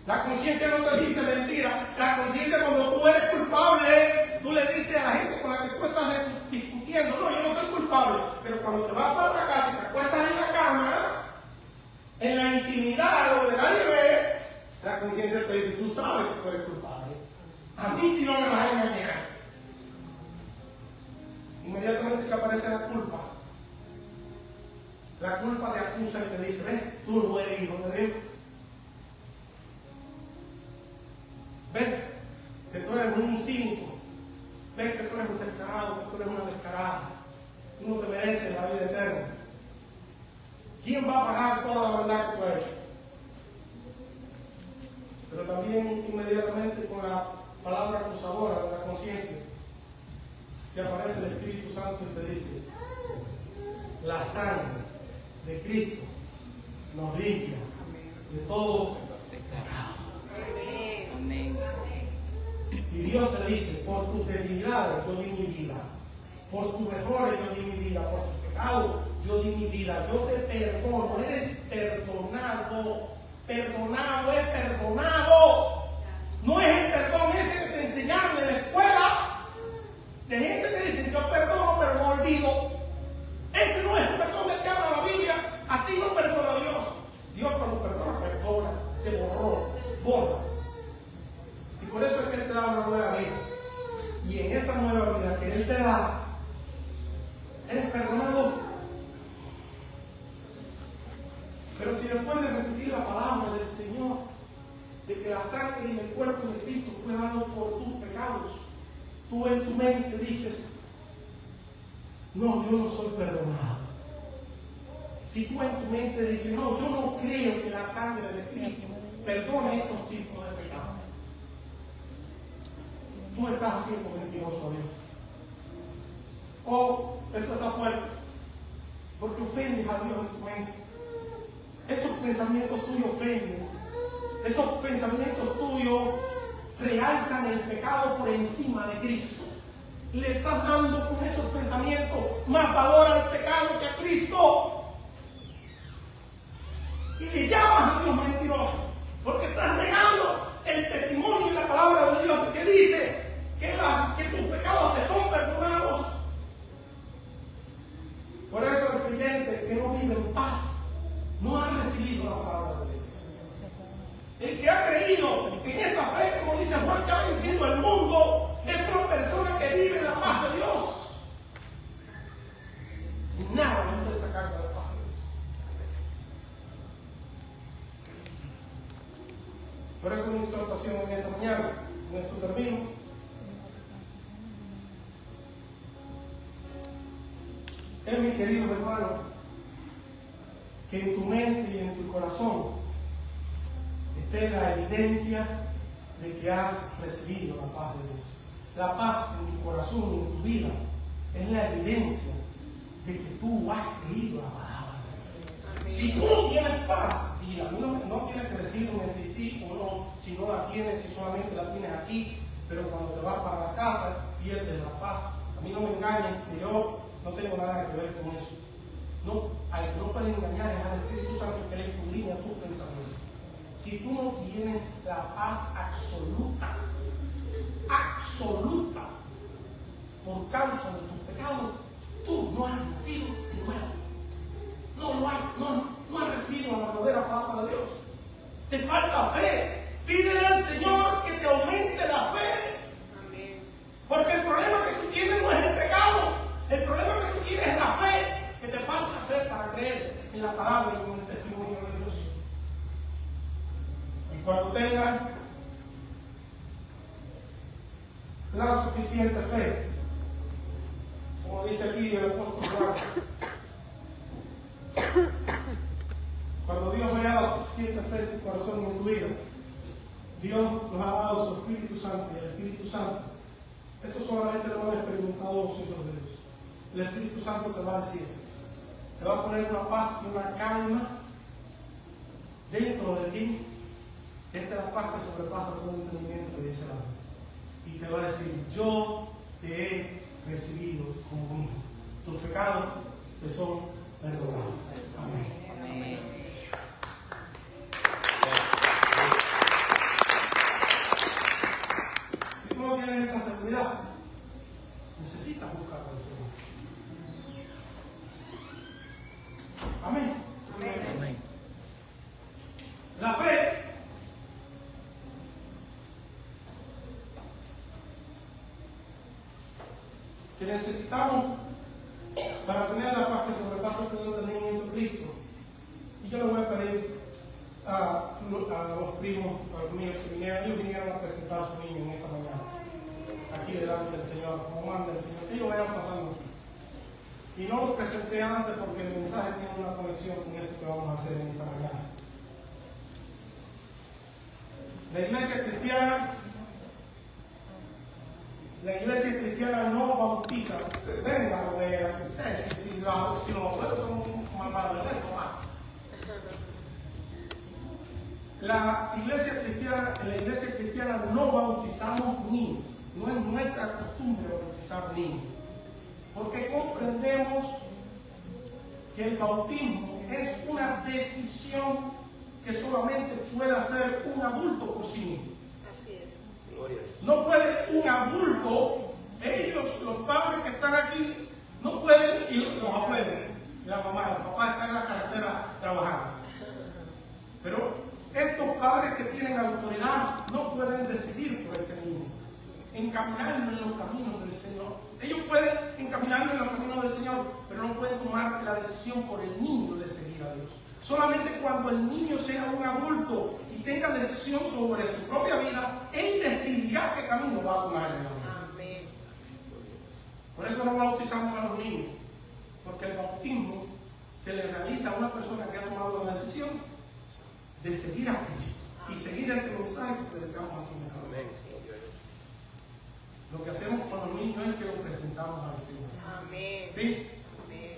La conciencia no te dice mentira. La conciencia, cuando tú eres culpable, tú le dices a la gente con la que tú estás discutiendo, no, yo no soy culpable. Pero cuando te vas para la casa y te acuestas en la cama, en la intimidad, donde nadie ve, la conciencia te dice, tú sabes que tú eres culpable. A mí si no me vas a engañar. Inmediatamente que aparece la culpa. La culpa te acusa y te dice, ves, tú no eres hijo de Dios. Ves que tú eres un cínico. Ves que tú eres un descarado, que tú eres una descarada. Tú no te mereces la vida eterna. ¿Quién va a pagar toda la maldad que tú has hecho? Pero también inmediatamente con la palabra acusadora de la conciencia se aparece el Espíritu Santo y te dice, la sangre de Cristo nos limpia de todo pecado.
Amén.
Y Dios te dice, por tus debilidades yo di mi vida, por tus errores yo di mi vida, por tus pecados yo di mi vida, yo te perdono, eres perdonado. Perdonado es perdonado. No es el perdón ese que te enseñaron en la escuela de gente que dice, yo perdono pero no olvido. Ese no es el perdón del que habla la Biblia. Así no perdona Dios. Dios cuando perdona, perdona. Se borra. Y por eso es que Él te da una nueva vida. Y en esa nueva vida que Él te da, eres perdonado. Pero si después de recibir la palabra del Señor, de que la sangre y el cuerpo de Cristo fue dado por tus pecados, tú en tu mente dices, no, yo no soy perdonado. Si tú en tu mente dices, no, yo no creo que la sangre de Cristo perdone estos tipos de pecados, tú estás haciendo mentiroso a Dios. O esto está fuerte, porque ofendes a Dios en tu mente. Esos pensamientos tuyos ofenden. Esos pensamientos tuyos realzan el pecado por encima de Cristo. Le estás dando con esos pensamientos más valor al pecado que a Cristo. Y le llamas a Dios mentiroso, porque estás negando el testimonio y la palabra de Dios que dice que tus pecados te son perdonados. Por eso el creyente que no vive en paz no ha recibido la palabra de Dios. El que ha creído en esta fe, como dice Juan, que ha vencido el mundo, es una persona que vive en la paz de Dios. Y nada no puede sacar de la paz de Dios. Por eso mi exhortación en esta mañana, con esto termino. Es, mi querido hermano, que en tu mente y en tu corazón esté la evidencia de que has recibido la paz de Dios. La paz en tu corazón y en tu vida es la evidencia de que tú has creído la palabra de Dios. Si tú no tienes paz, y a mí no tienes que decirme si sí o no, si no la tienes, si solamente la tienes aquí, pero cuando te vas para la casa pierdes la paz. A mí no me engañes, que yo no tengo nada que ver con eso. No, al que no puede engañar es al Espíritu Santo, que le escudriña tus pensamientos. Si tú no tienes la paz absoluta suficiente fe. Como dice aquí el apóstol Juan. Cuando Dios vea la suficiente fe en tu corazón y en tu vida, Dios nos ha dado su Espíritu Santo, y el Espíritu Santo, esto solamente lo han experimentado los hijos de Dios. El Espíritu Santo te va a decir, te va a poner una paz y una calma dentro de ti. Esta es la paz que sobrepasa todo entendimiento, que dice la Biblia. Y te va a decir, yo te he recibido como hijo. Tus pecados te son perdonados. Amén. Si tú no tienes esta seguridad, necesitas buscar al Señor. Amén.
Amén.
La fe que necesitamos para tener la paz que sobrepasa todo entendimiento de Cristo. Y yo le voy a pedir a los primos, a los míos que vinieron a presentar a su niño en esta mañana, aquí delante del Señor, como manda el Señor. Ellos vayan pasando aquí. Y no los presenté antes porque el mensaje tiene una conexión con esto que vamos a hacer en esta mañana. La iglesia cristiana no bautiza. Venga, abuela, si los abuelos son mamados, en la iglesia cristiana no bautizamos niños. No es nuestra costumbre bautizar niños. Porque comprendemos que el bautismo es una decisión que solamente puede hacer un adulto por sí mismo.
Así es.
No puede un adulto, ellos, los padres que están aquí, no pueden, y los abuelos, la mamá, el papá está en la carretera trabajando. Pero estos padres que tienen autoridad no pueden decidir por este niño, encaminarlo en los caminos del Señor. Ellos pueden encaminarlo en los caminos del Señor, pero no pueden tomar la decisión por el niño de seguir a Dios. Solamente cuando el niño sea un adulto y tenga decisión sobre su propia vida, él decidirá qué camino va a tomar en la vida.
Amén.
Por eso no bautizamos a los niños, porque el bautismo se le realiza a una persona que ha tomado la decisión de seguir a Cristo y seguir este mensaje que predicamos aquí en la iglesia. Lo que hacemos con los niños es que los presentamos al Señor.
Amén.
¿Sí?
Amén.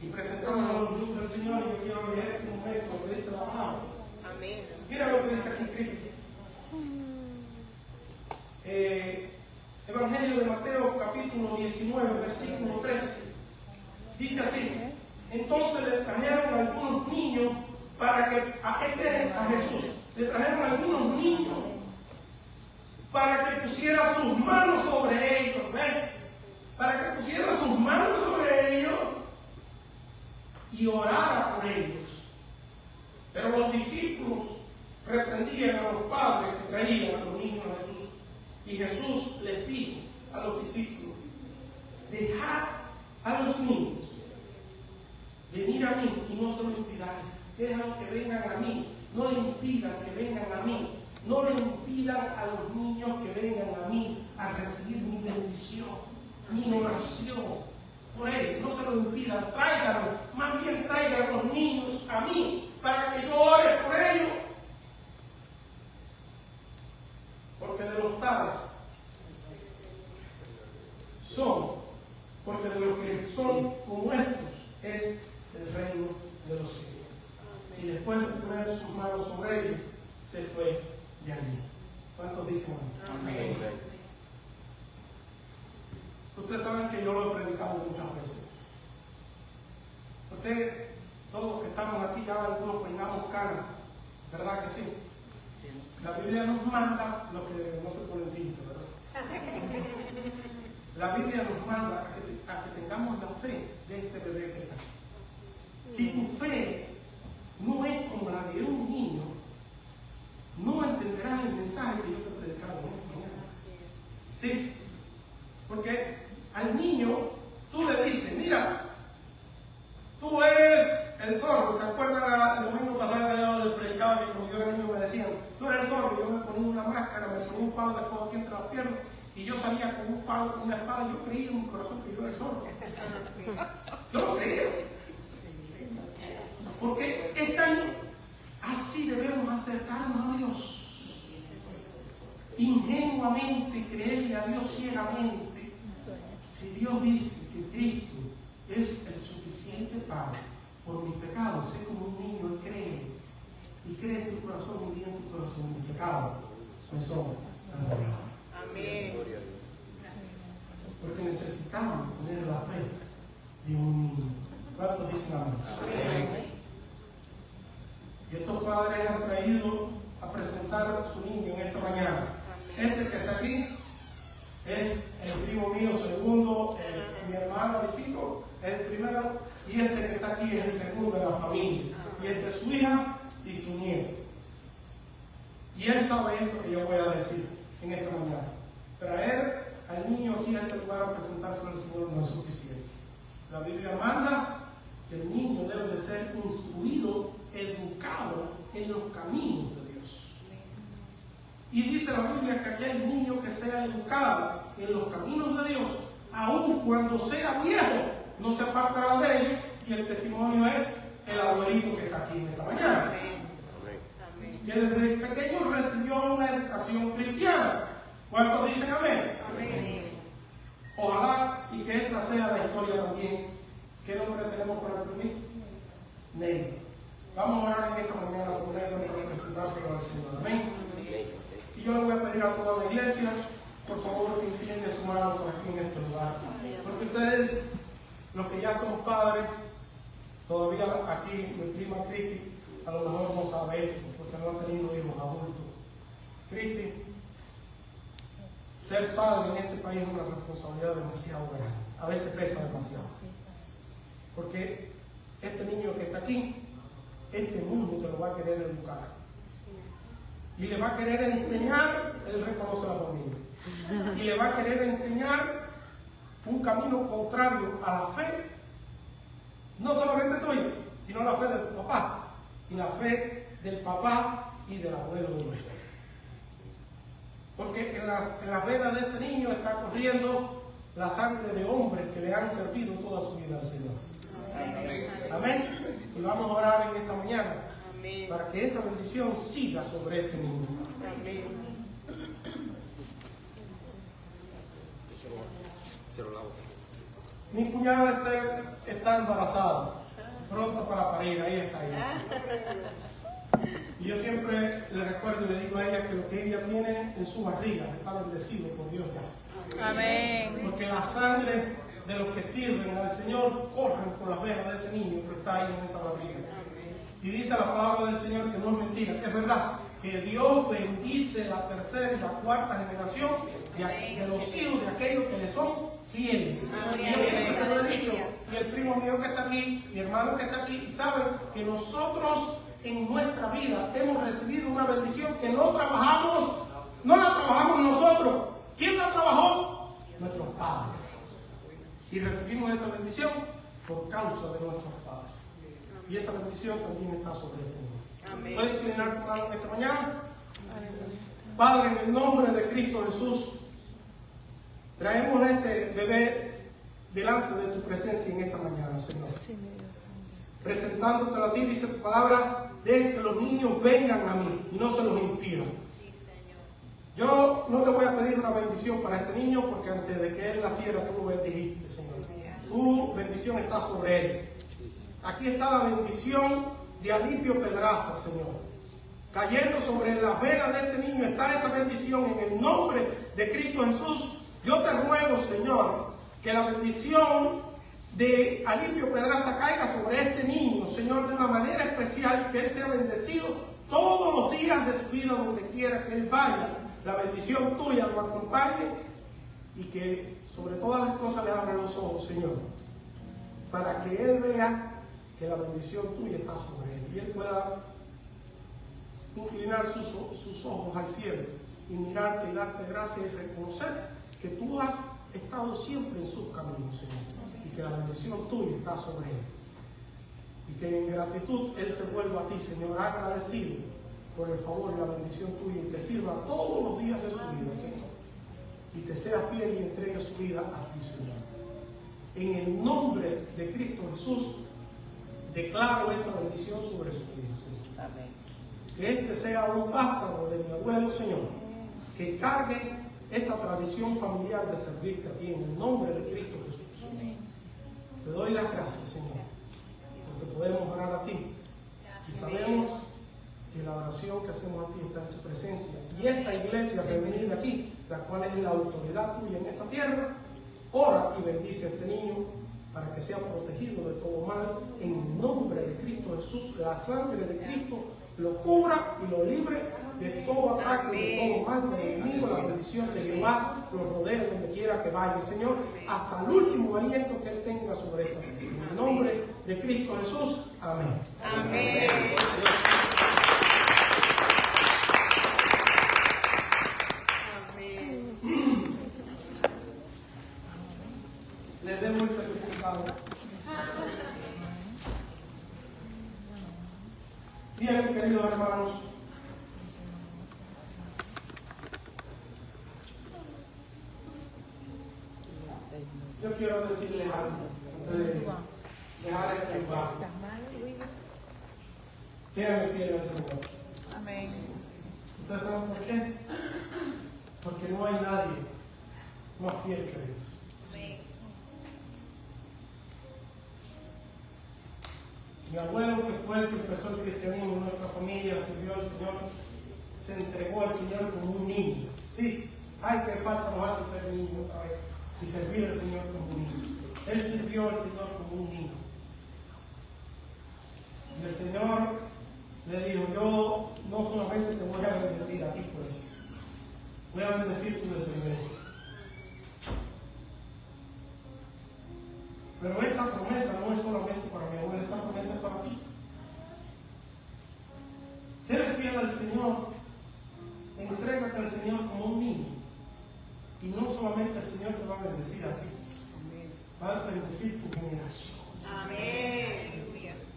Y presentamos a los niños al Señor, y yo quiero leer un momento lo que dice la palabra.
Amén.
Mira lo que dice aquí Cristo. Evangelio de Mateo, capítulo 19, versículo 13. Dice así: entonces le trajeron algunos niños para que, a Jesús, le trajeron algunos niños para que pusiera sus manos sobre ellos. ¿Ven? Para que pusiera sus manos sobre ellos y orara por ellos. Pero los discípulos reprendían a los padres que traían a los niños a Jesús. Y Jesús les dijo a los discípulos: dejad a los niños venir a mí y no se lo impidáis. Déjalo que vengan a mí. No le impidan que vengan a mí. No le impidan a los niños que vengan a mí a recibir mi bendición, mi oración por ellos. No se lo impidan, tráiganlos. Más bien traigan a los niños a mí para que yo ore por ellos. Porque de los tales porque de los que son como estos es el reino de los cielos. Y después de poner sus manos sobre ellos, se fue de allí. ¿Cuántos dicen amén?
Amén.
Ustedes saben que yo lo he predicado muchas veces. Ustedes, todos los que estamos aquí, ya algunos peinamos canas, ¿verdad que sí? La Biblia nos manda lo que no se pone tinto, ¿verdad? La Biblia nos manda a que tengamos la fe de este bebé que está aquí. Si tu fe no es como la de un niño, no entenderás el mensaje que yo te he predicado en esta mañana. ¿Sí? Porque al niño tú le dices: mira, tú eres el zorro. ¿Se acuerdan el domingo pasado que yo les predicaba que como yo era niño me decían: tú eres el zorro? Yo me ponía una máscara, me ponía un palo de fuego aquí entre las piernas y yo salía con un palo, con una espada, y yo creía en mi corazón que yo era el sordo. Yo lo creía. Porque este año así debemos acercarnos a Dios. Ingenuamente creerle a Dios ciegamente. Si Dios dice que Cristo es el suficiente Padre por mis pecados, sé como un niño, Él cree. Y cree en tu corazón y en tu corazón mis pecados me son perdonados.
Amén.
Porque necesitamos tener la fe de un niño. ¿Cuántos dicen amén?
Amén.
Y estos padres han traído a presentar a su niño en esta mañana. Este que está aquí es el primo mío segundo, mi hermano Luisito es el primero, y este que está aquí es el segundo de la familia. Y este es su hija y su nieto. Y él sabe esto que yo voy a decir en esta mañana. Traer al niño aquí a este lugar a presentarse al Señor no es suficiente. La Biblia manda que el niño debe de ser instruido, educado en los caminos de Dios. Y dice la Biblia que aquel niño que sea educado en los caminos de Dios, aun cuando sea viejo, no se apartará de ellos. Y el testimonio es el abuelito que está aquí en esta mañana. Que desde pequeño recibió una educación cristiana. ¿Cuántos dicen amén?
Amén.
Ojalá y que esta sea la historia también. ¿Qué nombre tenemos para el primer? Ney. Vamos a orar en esta mañana por Ney para presentárselo al Señor. Amén. Y yo le voy a pedir a toda la iglesia, por favor, que incline su mano por aquí en este lugar. Porque ustedes, los que ya somos padres, todavía aquí mi prima Cristi, a lo mejor no sabe esto, porque no ha tenido hijos adultos. Cristi, ser padre en este país es una responsabilidad demasiado grande. A veces pesa demasiado. Porque este niño que está aquí, este mundo te lo va a querer educar. Y le va a querer enseñar, él reconoce a la familia. Y le va a querer enseñar un camino contrario a la fe, no solamente tuya, sino la fe de tu papá. Y la fe del papá y del abuelo de nosotros. Porque en las venas de este niño está corriendo la sangre de hombres que le han servido toda su vida al Señor. Amén. Amén. Y vamos a orar en esta mañana. Amén. Para que esa bendición siga sobre este niño. Amén. Mi cuñada está embarazada, pronta para parir, ahí está ella. Y yo siempre le recuerdo y le digo a ella que lo que ella tiene en su barriga está bendecido por Dios ya. Amén. Porque la sangre de los que sirven al Señor corren por las venas de ese niño que está ahí en esa barriga. Y dice la palabra del Señor que no es mentira, es verdad, que Dios bendice la tercera y la cuarta generación de los hijos de aquellos que le son fieles. Y el primo mío que está aquí, mi hermano que está aquí, saben que nosotros en nuestra vida hemos recibido una bendición que no la trabajamos nosotros. ¿Quién la trabajó? Nuestros padres. Y recibimos esa bendición por causa de nuestros padres. Y esa bendición también está sobre el mundo. ¿Puedes inclinar tu mano esta mañana? Padre, en el nombre de Cristo Jesús, traemos a este bebé delante de tu presencia en esta mañana, Señor. Presentándote a ti, dice tu palabra, dejen que los niños vengan a mí y no se los impidan. Yo no te voy a pedir una bendición para este niño porque antes de que él naciera tú lo bendijiste, Señor. Tu bendición está sobre él. Aquí está la bendición de Alipio Pedraza, Señor. Cayendo sobre las venas de este niño está esa bendición en el nombre de Cristo Jesús. Yo te ruego, Señor, que la bendición de Alipio Pedraza caiga sobre este niño, Señor, de una manera especial, que él sea bendecido todos los días de su vida donde quiera que él vaya. La bendición tuya lo acompañe y que sobre todas las cosas le abra los ojos, Señor, para que él vea que la bendición tuya está sobre él y él pueda inclinar sus ojos al cielo y mirarte y darte gracias y reconocer que tú has estado siempre en sus caminos, Señor, y que la bendición tuya está sobre él. Y que en gratitud él se vuelva a ti, Señor, agradecido por el favor y la bendición tuya y que sirva todos los días de su vida, Señor. y te sea fiel y entregue su vida a ti, Señor. En el nombre de Cristo Jesús, declaro esta bendición sobre su vida, Señor.
Amén.
Que este sea un vástago de mi abuelo, Señor, que cargue esta tradición familiar de servirte a ti en el nombre de Cristo Jesús. Te doy las gracias, Señor, porque podemos orar a ti y sabemos que la oración que hacemos a ti está en tu presencia. Y esta iglesia reunida aquí, la cual es la autoridad tuya en esta tierra, ora y bendice a este niño para que sea protegido de todo mal. En el nombre de Cristo Jesús, la sangre de Cristo lo cubra y lo libre de todo ataque, de todo mal del enemigo. La bendición de Jehová lo rodea donde quiera que vaya, Señor, hasta el último aliento que Él tenga sobre esta tierra. En el nombre de Cristo Jesús, amén.
Amén.
Les debo el certificado. Bien, queridos hermanos, yo quiero decirles algo antes de dejar este lugar. Sean fieles al Señor.
Amén.
¿Ustedes saben por qué? Porque no hay nadie más fiel que Dios. Mi abuelo, que fue el que empezó el cristianismo en nuestra familia, sirvió al Señor, se entregó al Señor como un niño. Sí, ay, qué falta nos hace ser niño otra vez y servir al Señor como un niño. Él sirvió al Señor como un niño. Y el Señor le dijo: yo no solamente te voy a bendecir a ti por eso, voy a bendecir tu descendencia. Pero esta promesa no es solamente para mi abuelo, esta promesa es para ti. Ser fiel al Señor, entrégate al Señor como un niño. Y no solamente el Señor te va a bendecir a ti, va a bendecir tu generación.
Amén.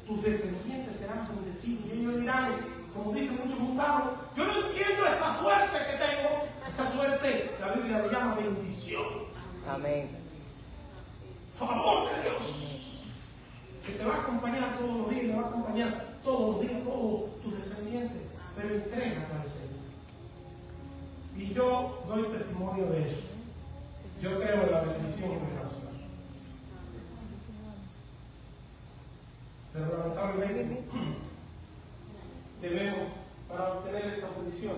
Tus descendientes serán bendecidos. Y ellos dirán, como dicen muchos mundanos: yo no entiendo esta suerte que tengo. Esa suerte la Biblia le llama bendición.
Amén.
Favor de Dios, que te va a acompañar todos los días, te va a acompañar todos los días, todos tus descendientes, pero entrégate al Señor. Y yo doy testimonio de eso. Yo creo en la bendición generacional. Pero lamentablemente debemos, para obtener esta bendición,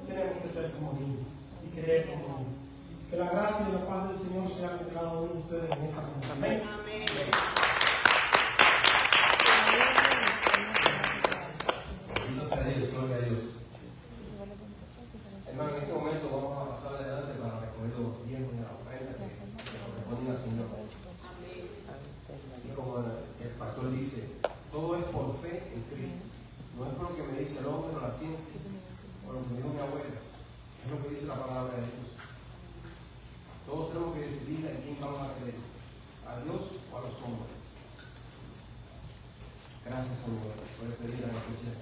tenemos que ser como niños y creer como niños. Que la gracia y la paz del Señor sea con cada uno de ustedes en esta mañana. Amén.
Amén.
Bendito sea Dios, gloria a Dios. Hermano, en este momento vamos a pasar adelante para recoger los diezmos de la ofrenda que corresponden al Señor. Y como el pastor dice, todo es por fe en Cristo. No es por lo que me dice el hombre o la ciencia, o lo que me dijo mi abuela. Es lo que dice la palabra de Dios. Todos tenemos que decidir en quién vamos a creer, a Dios o a los hombres. Gracias, Señor, por pedir la noticia.